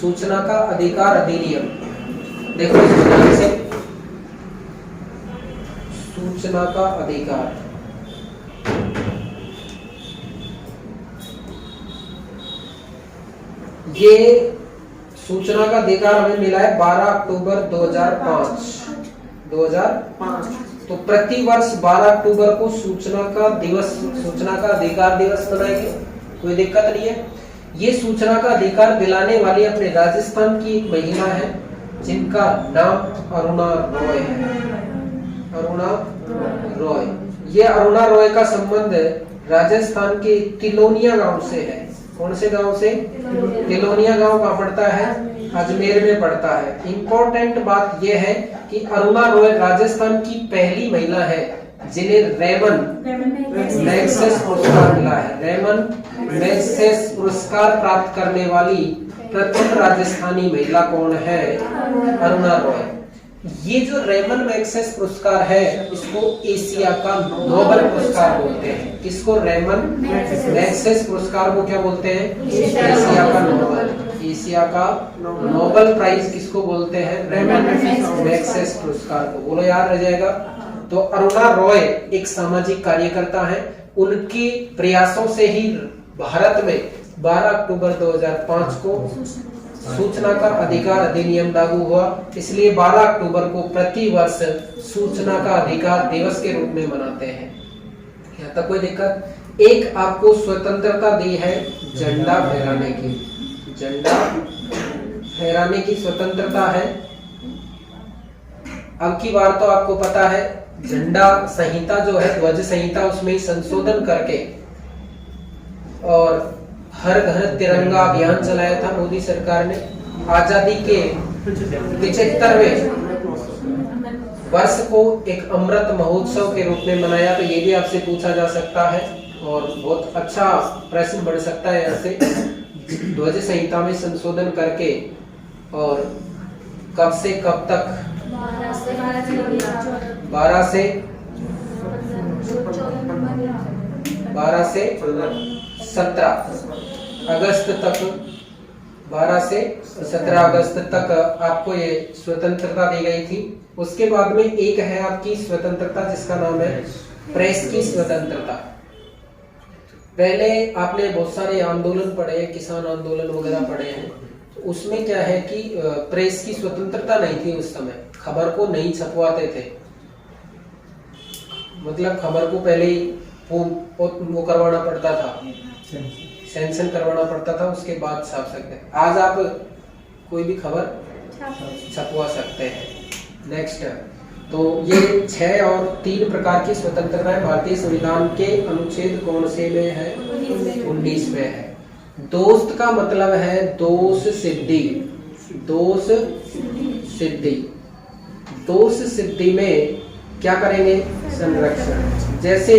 सूचना का अधिकार अधिनियम। देखो इस से सूचना का अधिकार, ये सूचना का अधिकार हमें मिला है 12 अक्टूबर 2005। तो प्रति वर्ष 12 अक्टूबर को सूचना का दिवस, सूचना का अधिकार दिवस मनाएंगे, कोई दिक्कत नहीं है। ये सूचना का अधिकार दिलाने वाली अपने राजस्थान की एक महिला है जिनका नाम अरुणा रॉय है। अरुणा रॉय। ये अरुणा रॉय का संबंध राजस्थान के तिलोनिया गांव से है। कौन से गांव से? तिलोनिया गांव कहाँ पड़ता है? अजमेर में पड़ता है। इंपॉर्टेंट बात यह है कि अरुणा रॉय राजस्थान की पहली महिला है जिन्हें रेमन मैग्सेस पुरस्कार मिला है। रेमन मैग्सेस पुरस्कार प्राप्त करने वाली प्रथम राजस्थानी महिला कौन है? अरुणा रॉय। ये जो रेमन मैग्सेस पुरस्कार है इसको एशिया का नोबेल पुरस्कार बोलते हैं। किसको? रेमन मैग्सेस पुरस्कार को क्या बोलते हैं? एशिया का नोबेल। एशिया का नोबेल प्राइज किसको बोलते हैं? रेमन मैग्सेस पुरस्कार को। बोलो याद रह जाएगा। तो अरुणा रॉय एक सामाजिक कार्यकर्ता है। उनके प्रयासों से ही भारत में 12 अक्टूबर 2005 को सूचना का अधिकार अधिनियम लागू हुआ। इसलिए 12 अक्टूबर को प्रति वर्ष सूचना का अधिकार दिवस के रूप में मनाते हैं। यहाँ तक कोई दिक्कत? एक आपको स्वतंत्रता दी है झंडा फहराने की। झंडा फहराने की स्वतंत्रता है। अब की बार तो आपको पता है झंडा संहिता जो है, ध्वज संहिता, उसमें संशोधन करके और हर घर तिरंगा अभियान चलाया था मोदी सरकार ने। आजादी के 75वें वर्ष को एक अमृत महोत्सव के रूप में मनाया। तो ये भी आपसे पूछा जा सकता है और बहुत अच्छा प्रश्न बढ़ सकता है यहाँ से। ध्वज संहिता में संशोधन करके और कब से कब तक? 12 से 17 अगस्त तक, 12 से 17 अगस्त तक आपको ये स्वतंत्रता दी गई थी। उसके बाद में एक है आपकी स्वतंत्रता जिसका नाम है प्रेस की स्वतंत्रता। पहले आपने बहुत सारे आंदोलन पढ़े, किसान आंदोलन वगैरह पढ़े हैं। तो उसमें क्या है कि प्रेस की स्वतंत्रता नहीं थी उस समय। खबर को नहीं छपवाते थे, मतलब खबर को पहले ही वो करवाना पड़ता था, सेंसन करवाना पड़ता था, उसके बाद छाप सकते हैं। आज आप कोई भी खबर छपवा सकते हैं। नेक्स्ट, तो ये 6 और 3 प्रकार की स्वतंत्रता है। भारतीय संविधान के अनुच्छेद कौन से में है? 19 में है। दोस्त का मतलब है दोष सिद्धि। दोष सिद्धि, दोष सिद्धि में क्या करेंगे? संरक्षण। जैसे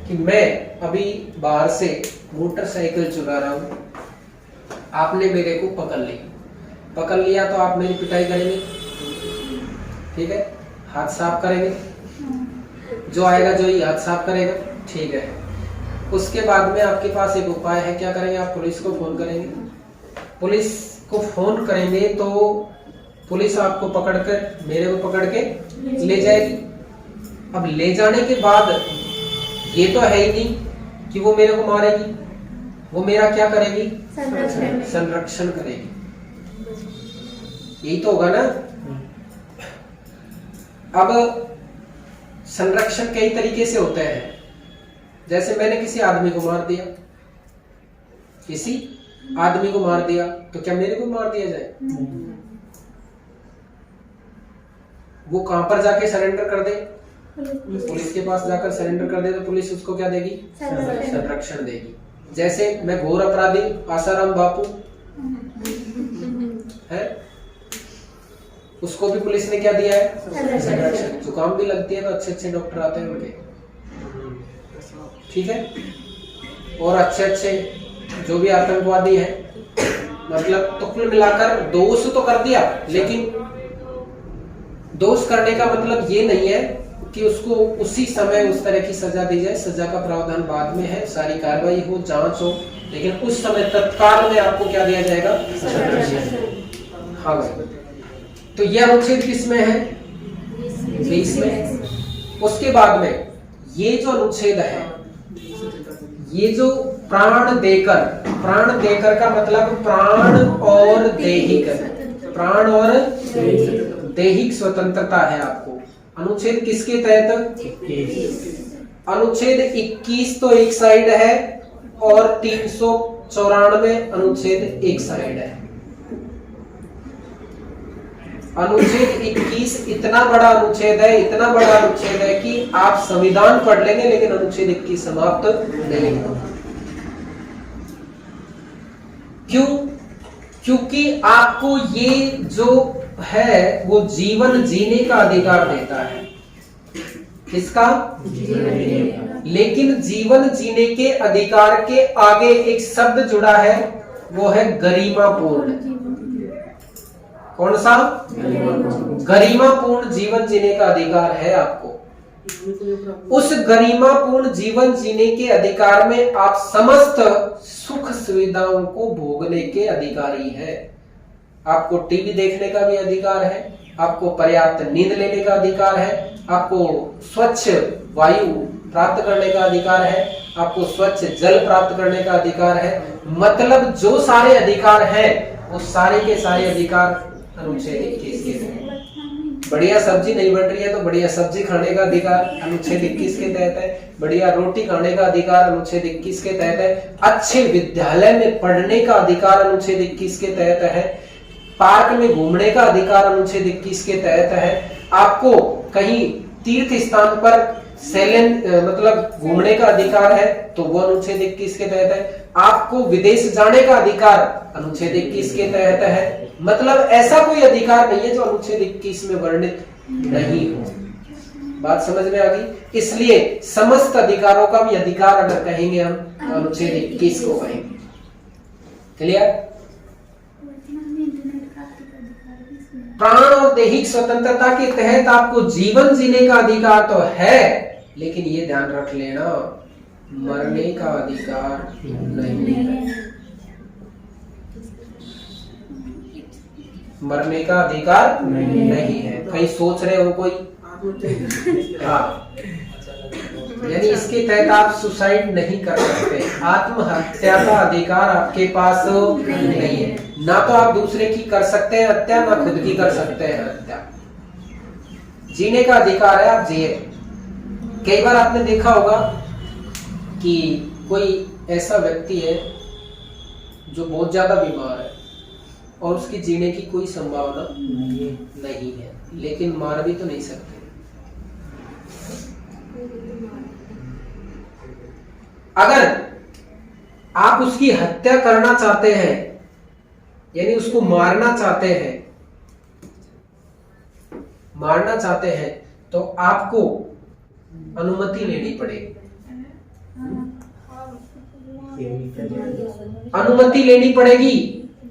कि मैं अभी बाहर से मोटरसाइकिल चुरा रहा हूं, आपने मेरे को पकड़ लिया तो आप मेरी पिटाई करेंगे, ठीक है? हाथ साफ करेंगे, जो आएगा जो ही हाथ साफ करेगा, ठीक है? उसके बाद में आपके पास एक उपाय है। क्या करेंगे? आप पुलिस को फोन करेंगे। पुलिस को फोन करेंगे तो पुलिस आपको पकड़कर, मेरे को पकड़ के ले जाएगी। अब ले जाने के बाद ये तो है ही नहीं कि वो मेरे को मारेगी, वो मेरा क्या करेगी? संरक्षण करेगी। यही तो होगा ना। अब संरक्षण कई तरीके से होता है। जैसे मैंने किसी आदमी को मार दिया, किसी आदमी को मार दिया, तो क्या मेरे को मार दिया जाए? वो कहां पर जाके सरेंडर कर दे? पुलिस के पास जाकर सरेंडर कर दे तो पुलिस उसको क्या देगी? संरक्षण देगी। जैसे मैं घोर अपराधी आसाराम बापू है, उसको भी पुलिस ने क्या दिया है? संरक्षण। जुकाम भी लगती है तो अच्छे अच्छे डॉक्टर आते हैं उनके, ठीक है? और अच्छे अच्छे जो भी आतंकवादी है, मतलब तो कुल मिलाकर दोष तो कर दिया, लेकिन दोष करने का मतलब ये नहीं है कि उसको उसी समय उस तरह की सजा दी जाए। सजा का प्रावधान बाद में है, सारी कार्रवाई हो, जांच हो, लेकिन उस समय तत्काल में आपको क्या दिया जाएगा? हाँ भाई। तो यह अनुच्छेद किसमें है? 20 में। उसके बाद में ये जो अनुच्छेद है, ये जो प्राण देकर का मतलब प्राण और दैहिक, प्राण और दैहिक स्वतंत्रता है आपको। अनुच्छेद किसके तहत? अनुच्छेद 21 तो एक साइड है और 394 अनुच्छेद एक साइड है। अनुच्छेद 21 इतना बड़ा अनुच्छेद है, इतना बड़ा अनुच्छेद है कि आप संविधान पढ़ लेंगे लेकिन अनुच्छेद 21 समाप्त नहीं होगा। क्यों? क्योंकि आपको ये जो है वो जीवन जीने का अधिकार देता है। किसका? लेकिन जीवन जीने के अधिकार के आगे एक शब्द जुड़ा है, वो है गरिमापूर्ण। कौन सा? गरिमापूर्ण जीवन जीने का अधिकार है आपको। उस गरिमापूर्ण जीवन जीने के अधिकार में आप समस्त सुख सुविधाओं को भोगने के अधिकारी हैं। आपको टीवी देखने का भी अधिकार है, आपको पर्याप्त नींद लेने का अधिकार है, आपको स्वच्छ वायु प्राप्त करने का अधिकार है, आपको स्वच्छ जल प्राप्त करने का अधिकार है। मतलब जो सारे अधिकार हैं वो सारे के सारे अधिकार अनुच्छेद 21 के हैं। बढ़िया सब्जी नहीं बन रही है तो बढ़िया सब्जी खाने का अधिकार अनुच्छेद 21 के तहत है। बढ़िया रोटी खाने का अधिकार अनुच्छेद 21 के तहत है। अच्छे विद्यालय में पढ़ने का अधिकार अनुच्छेद 21 के तहत है। पार्क में घूमने का अधिकार अनुच्छेद 21 के तहत है। आपको कहीं तीर्थ स्थान पर मतलब घूमने का अधिकार है तो वो अनुच्छेद 21 के तहत है। आपको विदेश जाने का अधिकार अनुच्छेद 21 के तहत है। मतलब ऐसा कोई अधिकार नहीं है जो अनुच्छेद 21 में वर्णित नहीं हो। बात समझ में आ गई? इसलिए समस्त अधिकारों का भी अधिकार अगर कहेंगे हम तो अनुच्छेद 21 को कहेंगे। क्लियर? प्राण और दैहिक स्वतंत्रता के तहत आपको जीवन जीने का अधिकार तो है, लेकिन ये ध्यान रख लेना मरने का अधिकार नहीं है। मरने का अधिकार नहीं है। कहीं सोच रहे हो कोई? हाँ, यानी इसके तहत आप सुसाइड नहीं कर सकते। आत्महत्या का अधिकार आपके पास नहीं है। ना तो आप दूसरे की कर सकते हैं हत्या, ना खुद की कर सकते हैं हत्या। जीने का अधिकार है, आप जिए। कई बार आपने देखा होगा कि कोई ऐसा व्यक्ति है जो बहुत ज्यादा बीमार है और उसकी जीने की कोई संभावना नहीं है, लेकिन मार भी तो नहीं सकते। अगर आप उसकी हत्या करना चाहते हैं, यानी उसको मारना चाहते हैं तो आपको अनुमति लेनी पड़ेगी। अनुमति लेनी पड़ेगी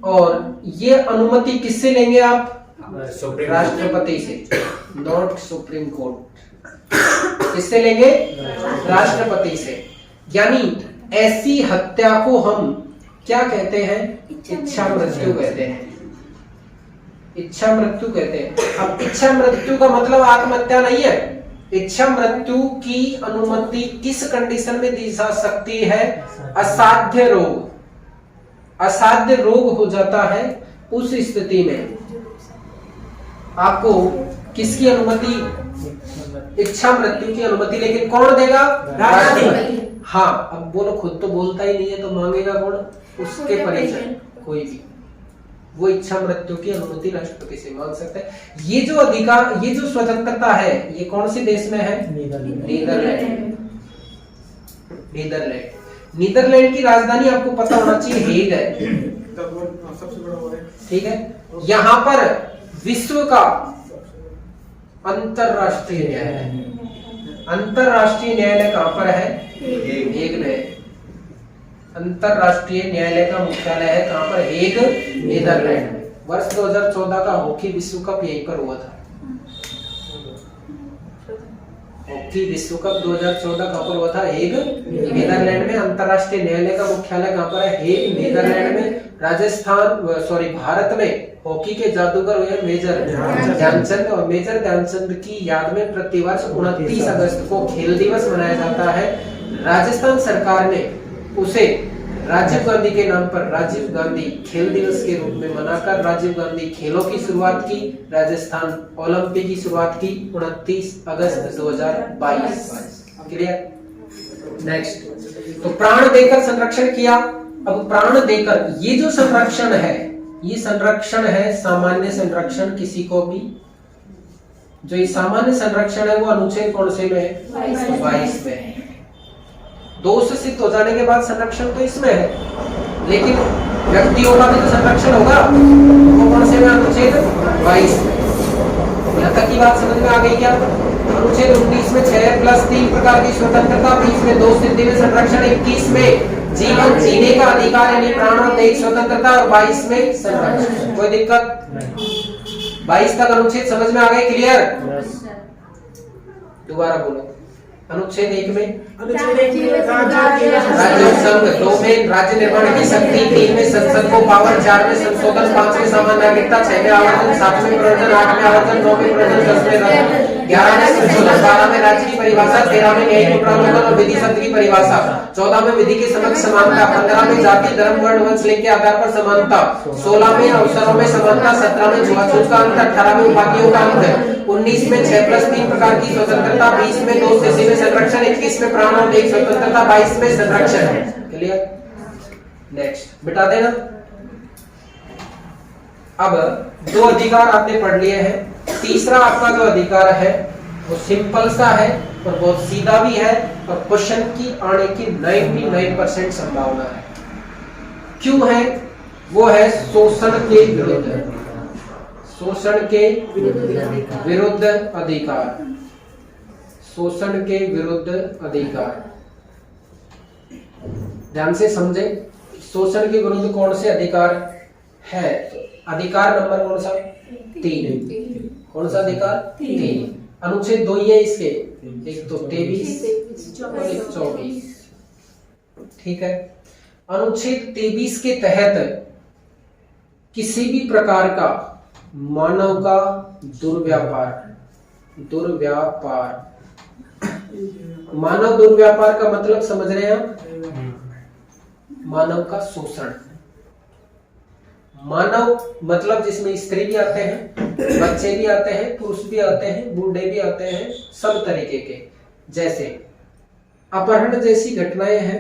और ये अनुमति किससे लेंगे आप? राष्ट्रपति से, नॉट सुप्रीम कोर्ट। किससे लेंगे? राष्ट्रपति से। यानी ऐसी हत्या को हम क्या कहते हैं? इच्छा मृत्यु कहते हैं। इच्छा मृत्यु कहते हैं। अब इच्छा मृत्यु का मतलब आत्महत्या नहीं है। इच्छा मृत्यु की अनुमति किस कंडीशन में दी जा सकती है? असाध्य रोग। असाध्य रोग हो जाता है, उस स्थिति में आपको किसकी अनुमति? इच्छा मृत्यु की अनुमति। लेकिन कौन देगा? राष्ट्रपति। हाँ, अब बोलो खुद तो बोलता ही नहीं है तो मांगेगा कौन? उसके परिजन, कोई भी। वो इच्छा मृत्यु की अनुमति राष्ट्रपति से मांग सकता है। ये जो अधिकार, ये जो स्वतंत्रता है, ये कौन से देश में है? नीदरलैंड। नीदरलैंड की राजधानी आपको पता होना चाहिए हेग है। सबसे बड़ा है। ठीक है। यहाँ पर विश्व का अंतरराष्ट्रीय न्यायालय, अंतरराष्ट्रीय न्यायालय कहाँ पर है? हेग में। अंतरराष्ट्रीय न्यायालय का मुख्यालय है कहाँ पर? हेग, नीदरलैंड में। वर्ष 2014 का हॉकी विश्व कप यहीं पर हुआ था। हॉकी विश्व कप 2014 कहाँ पर हुआ था? हेग, नीदरलैंड में। अंतरराष्ट्रीय न्यायालय का मुख्यालय कहाँ पर है? हेग, नीदरलैंड में। भारत में हॉकी के जादूगर हुए मेजर ध्यानचंद, और मेजर ध्यानचंद की याद में प्रतिवर्ष 29 अगस्त को खेल दिवस मनाया जाता है। राजस्थान सरकार ने उसे राजीव गांधी के नाम पर राजीव गांधी खेल दिवस के रूप में मनाकर राजीव गांधी खेलों की शुरुआत की। राजस्थान ओलंपिक की शुरुआत की 29 अगस्त 2022। क्लियर? नेक्स्ट, तो प्राण देकर संरक्षण किया। अब प्राण देकर, ये जो संरक्षण है ये संरक्षण है, सामान्य संरक्षण किसी को भी। जो ये सामान्य संरक्षण है वो अनुच्छेद कौन से में है? 22 में है। दोष सिद्ध हो जाने के बाद संरक्षण तो इसमें है, लेकिन व्यक्तियों का भी तो संरक्षण होगा, वो कौन से में? अनुच्छेद 22 में। यहाँ तक की बात समझ में आ गई क्या? अनुच्छेद 19 में 6 + 3 प्रकार की स्वतंत्रता, 20 में 2 स्थिति में संरक्षण, 21 में जीवन जीने का अधिकार यानी प्राण और देह स्वतंत्रता, और 22 में संरक्षण। कोई दिक्कत? 22 तक अनुच्छेद समझ में आ गए? क्लियर? दोबारा बोलो। अनुच्छेद 1 में राज्य और संघ, 2 में राज्य निर्माण की शक्ति, 3 में संसद को पावर, 4 में संशोधन, 5 में सामान्य नागरिकता, 6 में आवर्जन, 7 में प्रवर्तन, 8 में आवर्जन, 9 में प्रवर्तन, 10 में रद्द, 11 में संशोधन, 12 में राज्य की परिभाषा, 13 में न्यायिक उपरांगण और विधि शब्द की परिभाषा, 14 में विधि के समक्ष समानता, 15 में जाति धर्म वर्ण वंश लिंग के आधार पर समानता, 16 में अवसरों में समानता, 17 में छुआछूत का अंत, 18 में उपाधियों का अंत, 19 में 6 + 3 प्रकार की स्वतंत्रता, 20 में 2 स्थिति में संरक्षण, 21 में प्राण और देह स्वतंत्रता, 22 में संरक्षण। क्लियर? नेक्स्ट बिटा देना। अब 2 अधिकार आपने पढ़ लिए हैं। तीसरा आपका जो अधिकार है वो सिंपल सा है और बहुत सीधा भी है, और क्वेश्चन की आने की 99% संभावना है। क्यों है? वो है शोषण के विरुद्ध। शोषण के विरुद्ध अधिकार। शोषण के विरुद्ध अधिकार। ध्यान से समझे, शोषण के विरुद्ध कौन से अधिकार है? अधिकार नंबर कौन सा? 3। कौन सा अधिकार? 3। अनुच्छेद 2 ही है इसके, एक तो 23 और एक 24। ठीक है। अनुच्छेद 23 के तहत किसी भी प्रकार का मानव का दुर्व्यापार, मानव दुर्व्यापार का मतलब समझ रहे हैं आप? मानव का शोषण। मानव मतलब जिसमें स्त्री भी आते हैं, बच्चे भी आते हैं, पुरुष भी आते हैं, बूढ़े भी आते हैं, सब तरीके के। जैसे अपहरण जैसी घटनाएं हैं,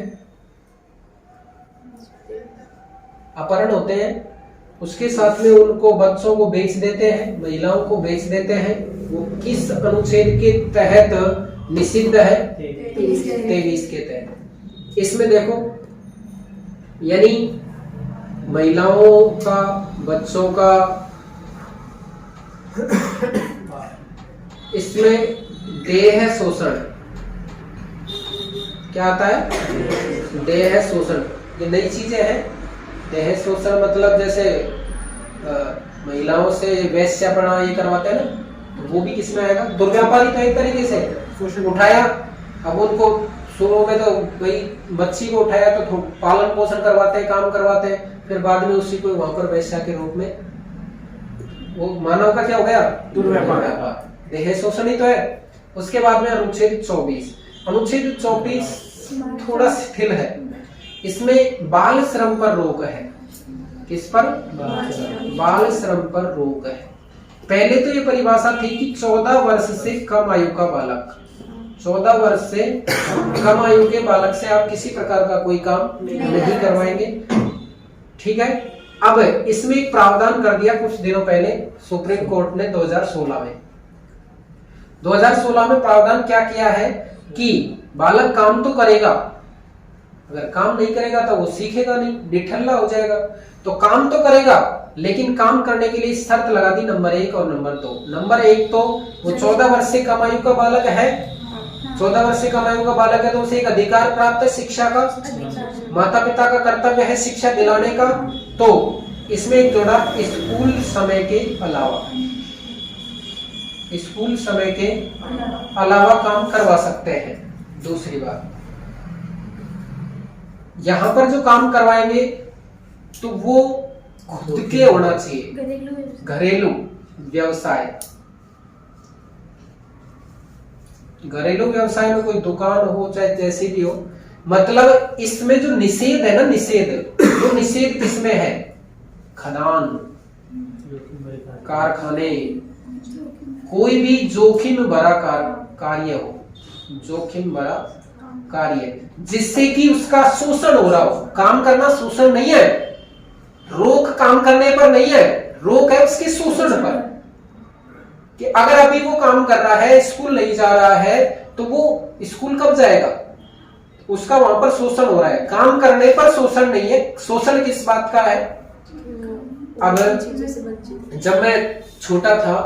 अपहरण होते हैं, उसके साथ में उनको बच्चों को बेच देते हैं, महिलाओं को बेच देते हैं। वो किस अनुच्छेद के तहत निषिद्ध है? 23 के तहत। इसमें देखो, यानी महिलाओं का, बच्चों का, इसमें देह शोषण क्या आता है? देह शोषण। ये नई चीजें हैं। देह शोषण मतलब जैसे महिलाओं से वेश्यापना ये करवाते हैं ना, तो वो भी किसमें आएगा? दुर्व्यापारी। तो एक तरीके से उठाया, अब उनको शुरू में तो वही बच्ची को उठाया तो पालन पोषण करवाते हैं, काम करवाते हैं, फिर बाद में उसी को वहां पर वैश्या के रूप में, वो मानव का क्या हो गया? दुर्व्यापार। देह शोषण ही तो है। उसके बाद में अनुच्छेद 24। अनुच्छेद 24 थोड़ा शिथिल है। इसमें बाल श्रम पर रोक है। किस पर? बाल श्रम पर रोक है। पहले तो ये परिभाषा थी कि 14 वर्ष से कम आयु का बालक, 14 वर्ष से कम आयु के बालक से आप किसी प्रकार का कोई काम नहीं करवाएंगे। ठीक है। अब इसमें एक प्रावधान कर दिया कुछ दिनों पहले सुप्रीम कोर्ट ने 2016 में। 2016 में प्रावधान क्या किया है कि बालक काम तो करेगा, अगर काम नहीं करेगा तो वो सीखेगा नहीं, निठल्ला हो जाएगा। तो काम तो करेगा, लेकिन काम करने के लिए शर्त लगा दी नंबर 1 और नंबर 2। नंबर 1 तो वो 14 वर्ष से कम आयु का बालक है, 14 वर्ष से कम आयु का बालक है तो उसे एक अधिकार प्राप्त है शिक्षा का, माता पिता का कर्तव्य है शिक्षा दिलाने का। तो इसमें एक जोड़ा स्कूल समय के अलावा, स्कूल समय के अलावा काम करवा सकते हैं। दूसरी बात, यहां पर जो काम करवाएंगे तो वो खुद के होना चाहिए, घरेलू व्यवसाय। घरेलू व्यवसाय में कोई दुकान हो चाहे जैसी भी हो, मतलब इसमें जो निषेध है ना, निषेध, वो निषेध किसमें है? खदान, कारखाने, कोई भी जोखिम भरा कार्य हो, जोखिम भरा कार्य जिससे कि उसका शोषण हो रहा हो। काम करना शोषण नहीं है, रोक काम करने पर नहीं है, रोक है उसके शोषण पर, कि अगर अभी वो काम कर रहा है, स्कूल नहीं जा रहा है, तो वो स्कूल कब जाएगा, उसका वहां पर शोषण हो रहा है। काम करने पर शोषण नहीं है। शोषण किस बात का है? अगर जब मैं छोटा था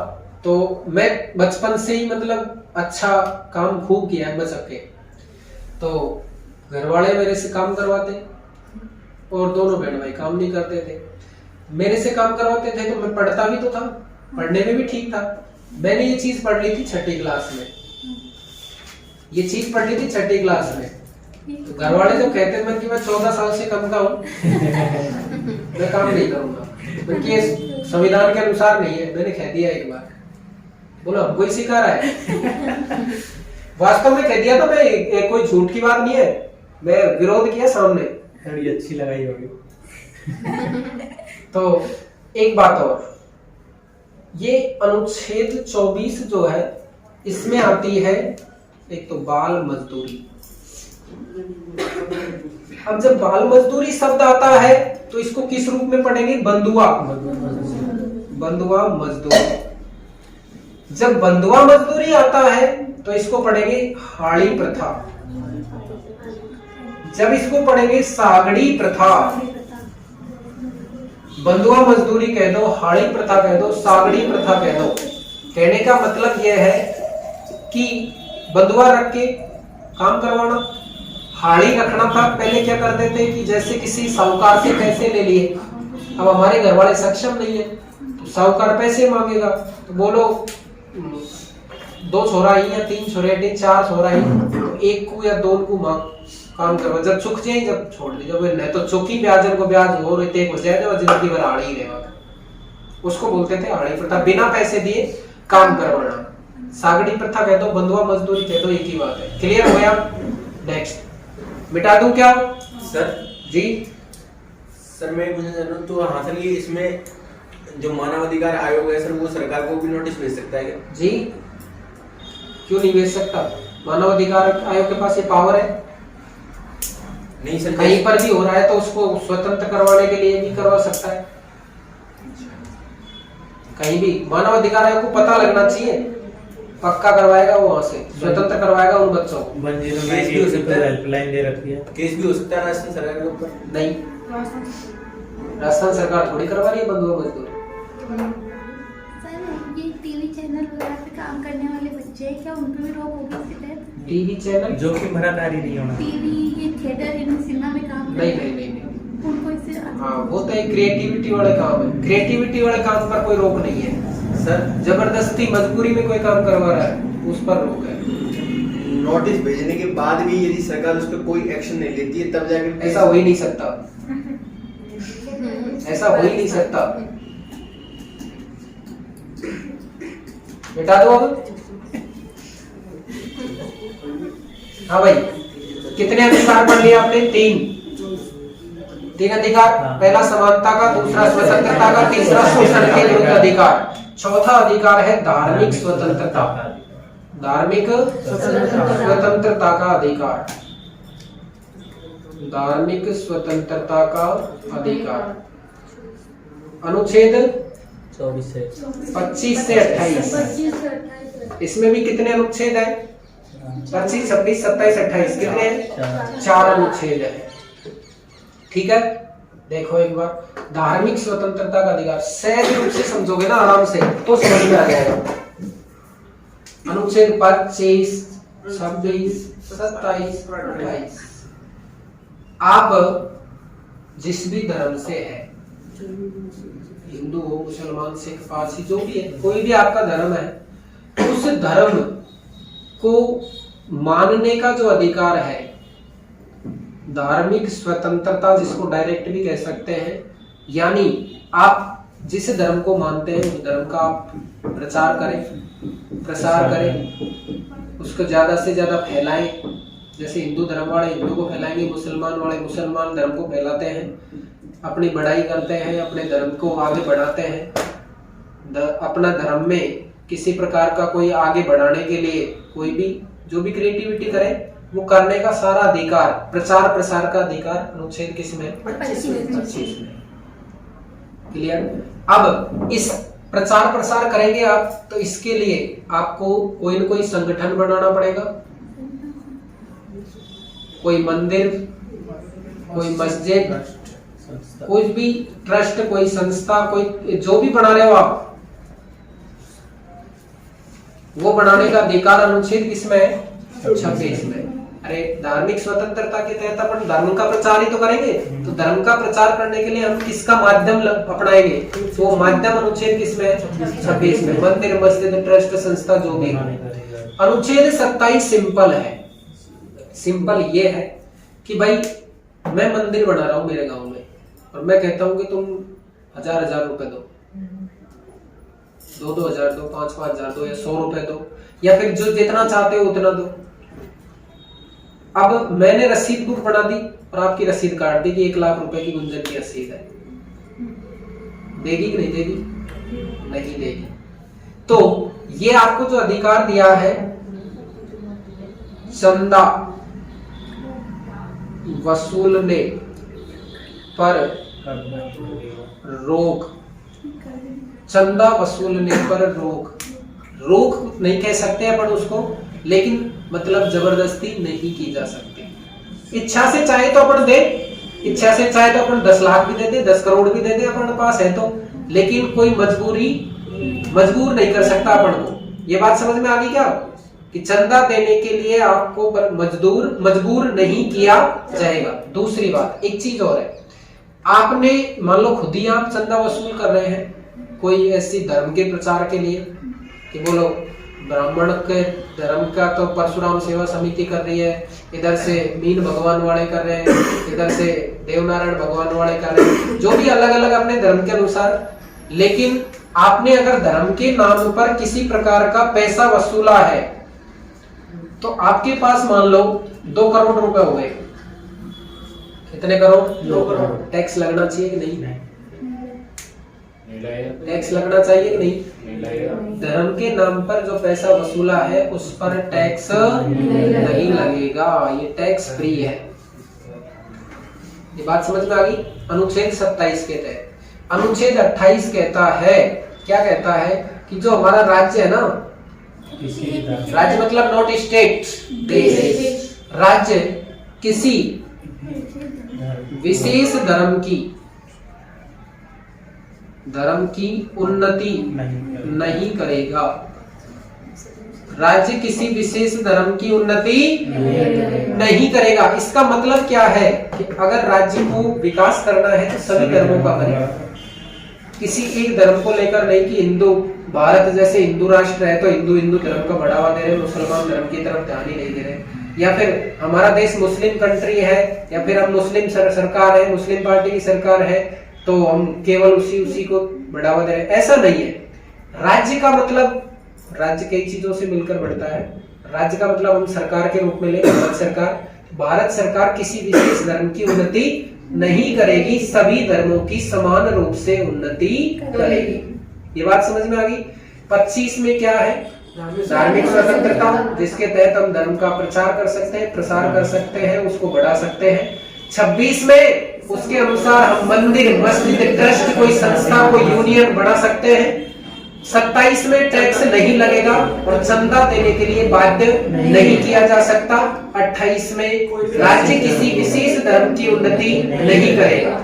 तो मैं बचपन से ही मतलब अच्छा काम खूब किया है बचपन के, तो घर वाले मेरे से काम करवाते और दोनों बहन भाई काम नहीं करते थे। मेरे से काम करवाते थे तो मैं पढ़ता भी तो था, पढ़ने में भी ठीक था। मैंने ये चीज पढ़ ली थी 6ठी क्लास में, ये चीज पढ़ ली थी 6ठी क्लास में। तो घर वाले जो कहते हैं कि मैं 14 साल से कम का हूँ, मैं काम नहीं करूंगा, क्योंकि संविधान के अनुसार नहीं है। मैंने कह दिया एक बार, बोलो हमको ही सिखा रहा है। वास्तव में कह दिया था मैं, कोई झूठ की बात नहीं है, मैं विरोध किया सामने। थोड़ी अच्छी लगाई होगी। तो एक बात और, ये अनुच्छेद 24 जो है इसमें आती है एक तो बाल मजदूरी। अब जब बाल मजदूरी शब्द आता है तो इसको किस रूप में पढ़ेंगे? बंधुआ, बंधुआ मजदूरी। जब बंधुआ मजदूरी आता है तो इसको पढ़ेंगे हाड़ी प्रथा। जब इसको पढ़ेंगे सागड़ी प्रथा। बंधुआ मजदूरी कह दो, हाड़ी प्रथा कह दो, सागड़ी प्रथा कह दो। कहने का मतलब यह है कि बंधुआ रख के काम करवाना, हाड़ी रखना था। पहले क्या करते थे कि जैसे किसी साहूकार से पैसे ले लिए, अब हमारे घर वाले सक्षम नहीं है तो साहूकार पैसे मांगेगा, तो बोलो 2 छोरा ही या 3 छोरे नहीं 4 छोरा ही, तो 1 को या 2 को मांग काम करवा। जब चुक जाए जब छोड़ दी, जब नहीं तो चुकी ब्याजन को ब्याज और इतने हो जाए तो जिंदगी भर हाड़ी ही रहेगा। उसको बोलते थे हाड़ी प्रथा, बिना पैसे दिए काम करवाना। सागड़ी प्रथा कह दो, बंधुआ मजदूरी कह दो, एक ही बात है। क्लियर हो गया? नेक्स्ट मिटा दूं क्या सर? जी सर मैं पूछना चाह रहा हूँ, तो हासिल ये इसमें जो मानव अधिकार आयोग है सर, वो सरकार को भी नोटिस भेज सकता है क्या? जी, क्यों नहीं भेज सकता? मानव अधिकार आयोग के पास ये पावर है। नहीं सर, कहीं पर भी हो रहा है तो उसको स्वतंत्र करवाने के लिए भी करवा सकता है। कहीं भी मानव अधिकार आयोग को पता लगना चाहिए, पक्का करवाएगा वो, वहां से स्वतंत्र करवाएगा उन बच्चों को। केस भी हो सकता है, हेल्पलाइन दे रखी है, केस भी हो सकता है राजस्थान सरकार के ऊपर। नहीं, राजस्थान सरकार थोड़ी करवा रही है बंधुआ मजदूरी। सर ये टीवी चैनल वगैरह पे काम करने वाले बच्चे हैं, क्या उन पे भी रोक होगी इसके तहत? टीवी चैनल जो कि भरा कार्य नहीं होना। टीवी, ये थिएटर, इन सिनेमा में काम नहीं नहीं नहीं नहीं, उनको इससे हाँ वो तो एक क्रिएटिविटी वाले काम है। क्रिएटिविटी वाले काम पर कोई रोक नहीं है सर जबरदस्ती मजबूरी में कोई काम करवा रहा है उस पर रोक है। नोटिस भेजने के बाद भी यदि सरकार उस पर कोई एक्शन नहीं लेती है तब जाके ऐसा हो ही नहीं सकता, ऐसा हो ही नहीं सकता। मिटा दो अब। हाँ भाई, कितने अधिकार पढ़ लिए आपने? 3 अधिकार। पहला समानता का, दूसरा स्वतंत्रता का, तीसरा शोषण के विरुद्ध अधिकार, चौथा अधिकार है धार्मिक स्वतंत्रता। धार्मिक स्वतंत्रता का अधिकार, धार्मिक स्वतंत्रता का अधिकार। अनुच्छेद 25 से 28। इसमें भी कितने अनुच्छेद है? 25, 26, 27, 28। कितने हैं? 4 अनुच्छेद है। ठीक है, देखो एक बार, धार्मिक स्वतंत्रता का अधिकार सहज रूप से समझोगे ना आराम से तो समझ में आ जाएगा। अनुच्छेद 25, 26, 27, 28। आप जिस भी धर्म से है, हिंदू हो, मुसलमान, सिख, पारसी, जो भी है, कोई भी आपका धर्म है, उस धर्म को मानने का जो अधिकार है, धार्मिक स्वतंत्रता जिसको डायरेक्ट भी कह सकते हैं, यानी आप जिस धर्म को मानते हैं उस धर्म का आप प्रचार करें, प्रसार करें, उसको ज्यादा से ज्यादा फैलाएं। जैसे हिंदू धर्म वाले हिंदू को फैलाएंगे, मुसलमान वाले मुसलमान धर्म को फैलाते हैं, अपनी बढ़ाई करते हैं, अपने धर्म को आगे बढ़ाते हैं। अपना धर्म में किसी प्रकार का कोई आगे बढ़ाने के लिए कोई भी जो भी क्रिएटिविटी करे वो करने का सारा अधिकार, प्रचार प्रसार का अधिकार अनुच्छेद किसमें? 25 में। क्लियर। अब इस प्रचार प्रसार करेंगे आप, तो इसके लिए आपको कोई न कोई संगठन बनाना पड़ेगा, कोई मंदिर, कोई मस्जिद, कोई भी ट्रस्ट, कोई संस्था, कोई जो भी बना रहे हो आप, वो बनाने का अधिकार अनुच्छेद किसमें है? 26 में। अरे धार्मिक स्वतंत्रता के तहत अपन धर्म का प्रचार ही तो करेंगे, तो धर्म का प्रचार करने के लिए हम किसका माध्यम अपनाएंगे? तो वो माध्यम अनुच्छेद किसमें है? 26 में। मंदिर, मस्जिद, ट्रस्ट, संस्था जो भी। अनुच्छेद 27 सिंपल है। सिंपल ये है कि भाई मैं मंदिर बना रहा हूं मेरे गांव में, और मैं कहता हूं कि तुम 1000 रुपए दो, 2-2000 दो, 5-5000 दो, या 100 रुपए दो, या फिर जो जितना चाहते हो उतना दो। अब मैंने रसीद बुक बना दी और आपकी रसीद काट दी कि 1 लाख रुपए की गुंजन की रसीद है, देगी कि नहीं देगी? नहीं देगी। तो ये आपको जो अधिकार दिया है चंदा वसूलने पर रोक, चंदा वसूलने पर रोक नहीं कह सकते अपन उसको, लेकिन मतलब जबरदस्ती नहीं की जा सकती। इच्छा से चाहे तो अपन दे, इच्छा से चाहे तो अपन 10 लाख भी दे दे, 10 करोड़ भी दे दे, अपन पास है तो, लेकिन कोई मजबूर नहीं कर सकता अपन को। ये बात समझ में आ गई क्या? कि चंदा देने के लिए आपको मजबूर नहीं किया जाएगा। दूसरी बात, एक चीज और है, आपने मान लो खुद ही आप चंदा वसूल कर रहे हैं कोई ऐसी धर्म के प्रचार के लिए कि बोलो ब्राह्मण के धर्म का तो परशुराम सेवा समिति कर रही है, इधर से मीन भगवान वाले कर रहे हैं, इधर से देवनारायण भगवान वाले कर रहे हैं, जो भी अलग अलग अपने धर्म के अनुसार। लेकिन आपने अगर धर्म के नाम पर किसी प्रकार का पैसा वसूला है, तो आपके पास मान लो 2 करोड़ रुपए हो गए। कितने करोड़? 2 करोड़। टैक्स लगना चाहिए कि नहीं? टैक्स लगना चाहिए कि नहीं? धर्म के नाम पर जो पैसा वसूला है उस पर टैक्स नहीं लगेगा, ये टैक्स फ्री है। ये बात समझ में आ गई? अनुच्छेद 27 के तहत। अनुच्छेद 28 कहता है, क्या कहता है कि जो हमारा राज्य है ना, राज्य मतलब नॉट स्टेट, देश, राज्य किसी विशेष धर्म की उन्नति नहीं करेगा। राज्य किसी विशेष धर्म की उन्नति नहीं करेगा। इसका मतलब क्या है कि अगर राज्य को विकास करना है तो सभी धर्मों का करेगा, किसी एक धर्म को लेकर नहीं कि हिंदू, भारत जैसे हिंदू राष्ट्र है तो हिंदू धर्म को बढ़ावा दे रहे, मुसलमान धर्म की तरफ ध्यान ही नहीं दे रहे, या फिर हमारा देश मुस्लिम कंट्री है, या फिर हम मुस्लिम सरकार है, मुस्लिम पार्टी की सरकार है, तो हम केवल उसी को बढ़ावा दे रहे हैं। ऐसा नहीं है। राज्य का मतलब, राज्य कई चीजों से मिलकर बढ़ता है। राज्य का मतलब हम सरकार के रूप में ले, भारत सरकार किसी विशेष धर्म की उन्नति नहीं करेगी, सभी धर्मों की समान रूप से उन्नति करेगी। ये बात समझ में आ गई? 25 में क्या है? धार्मिक स्वतंत्रता, जिसके तहत हम धर्म का प्रचार कर सकते हैं, प्रसार कर सकते हैं, उसको बढ़ा सकते हैं। 26 में उसके अनुसार हम मंदिर, मस्जिद, ट्रस्ट, कोई संस्था, कोई यूनियन बढ़ा सकते हैं। 27 में टैक्स नहीं लगेगा और चंदा देने के लिए बाध्य नहीं किया जा सकता। 28 में राज्य किसी विशेष धर्म की उन्नति नहीं करेगा,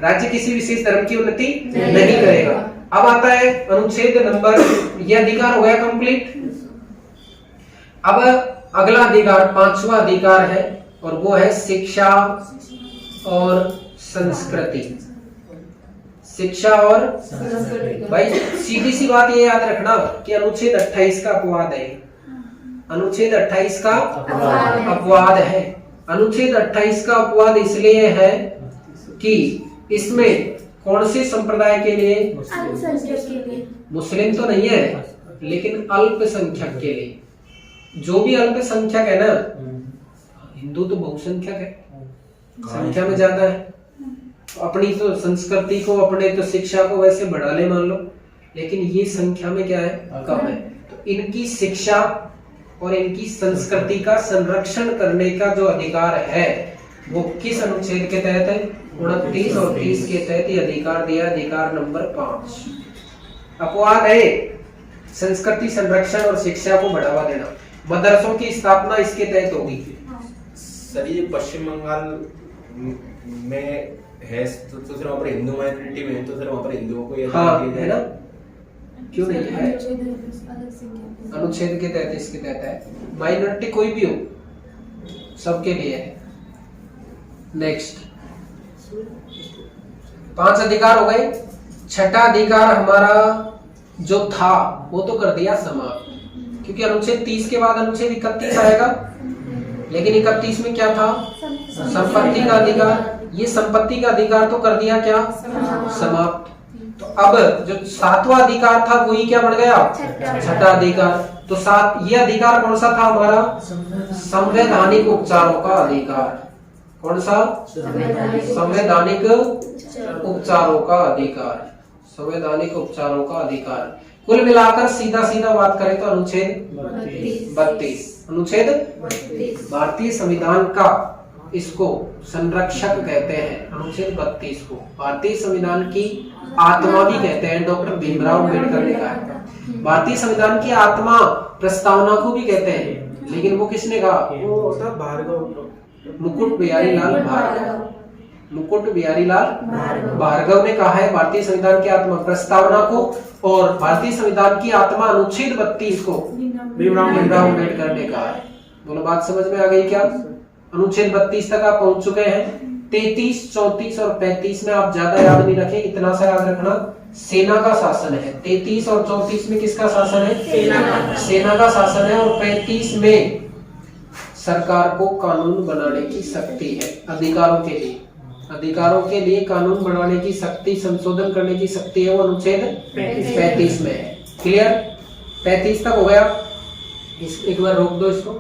राज्य किसी विशेष धर्म की उन्नति नहीं करेगा। अब आता है अनुच्छेद नंबर, ये अधिकार हो गया कंप्लीट। अब अगला अधिकार, 5वां अधिकार है, और वो है शिक्षा और संस्कृति। शिक्षा और भाई सीधी सी बात ये याद रखना कि अनुच्छेद 28 का अपवाद है। अनुच्छेद 28 का अपवाद है। अनुच्छेद 28 का अपवाद इसलिए है कि इसमें कौन से संप्रदाय के लिए? मुस्लिम तो नहीं है, लेकिन अल्पसंख्यक के लिए। जो भी अल्पसंख्यक है ना, हिंदू तो बहुसंख्यक है, संख्या में ज्यादा है, अपनी तो संस्कृति को, अपने तो शिक्षा को वैसे बढ़ा ले मान लो, लेकिन ये संख्या में क्या है? कम है। तो इनकी शिक्षा और इनकी संस्कृति का संरक्षण करने का जो अधिकार है वो किस अनुच्छेद के तहत है? 29 और 30 के तहत ये अधिकार दिया, अधिकार नंबर 5। अपवाद है संस्कृति संरक्षण और शिक्षा को बढ़ावा देना, मदरसों की स्थापना इसके तहत होगी। सर ये पश्चिम बंगाल में है तो सर वहाँ पर हिंदू माइनॉरिटी में है, तो सर वहाँ पर हिंदुओं को ये हाँ दिया है जाए। ना, क्यों नहीं है? अलग से क्या? अनुच्छेद के तहत इसके तहत है। माइनॉरिटी कोई भी हो सबके लिए है। नेक्स्ट 5 अधिकार हो गए। छठा अधिकार हमारा जो था वो तो कर दिया समाप्त, क्योंकि अनुच्छेद 30 के बाद अनुच्छेद 31 आएगा, लेकिन 31 में क्या था? संपत्ति का अधिकार। ये संपत्ति का अधिकार तो कर दिया क्या? समाप्त। तो अब जो 7वां अधिकार था वही क्या बन गया? छठा अधिकार। तो ये अधिकार कौन सा था हमारा? संवैधानिक उपचारों का अधिकार। कौन सा? संवैधानिक उपचारों का अधिकार। संवैधानिक उपचारों का अधिकार। कुल मिलाकर सीधा सीधा बात करें तो अनुच्छेद 32। अनुच्छेद 32 भारतीय संविधान का इसको संरक्षक कहते हैं। अनुच्छेद 32 को भारतीय संविधान की आत्मा भी कहते हैं। डॉक्टर भीमराव अम्बेडकर ने कहा भारतीय संविधान की आत्मा प्रस्तावना को भी कहते हैं, लेकिन वो किसने कहा? वो होता है भार्गव। मुकुट बिहारी लाल भार्गव। मुकुट बिहारी लाल भार्गव ने कहा है भारतीय संविधान की आत्मा प्रस्तावना को, और भारतीय संविधान की आत्मा अनुच्छेद 32 को भीमराव अम्बेडकर ने कहा है। दोनों बात समझ में आ गई क्या? अनुच्छेद 32 तक आप पहुंच चुके हैं। 33, 34 और 35 में आप ज्यादा याद नहीं रखें, इतना सा याद रखना सेना का शासन है। 33 और 34 में किसका शासन है? सेना का शासन है। और 35 में सरकार को कानून बनाने की शक्ति है। अधिकारों के लिए, अधिकारों के लिए कानून बनाने की शक्ति, संशोधन करने की शक्ति है, वो अनुच्छेद 35 में है। क्लियर? 35 तक हो गया। एक बार रोक दो इसको।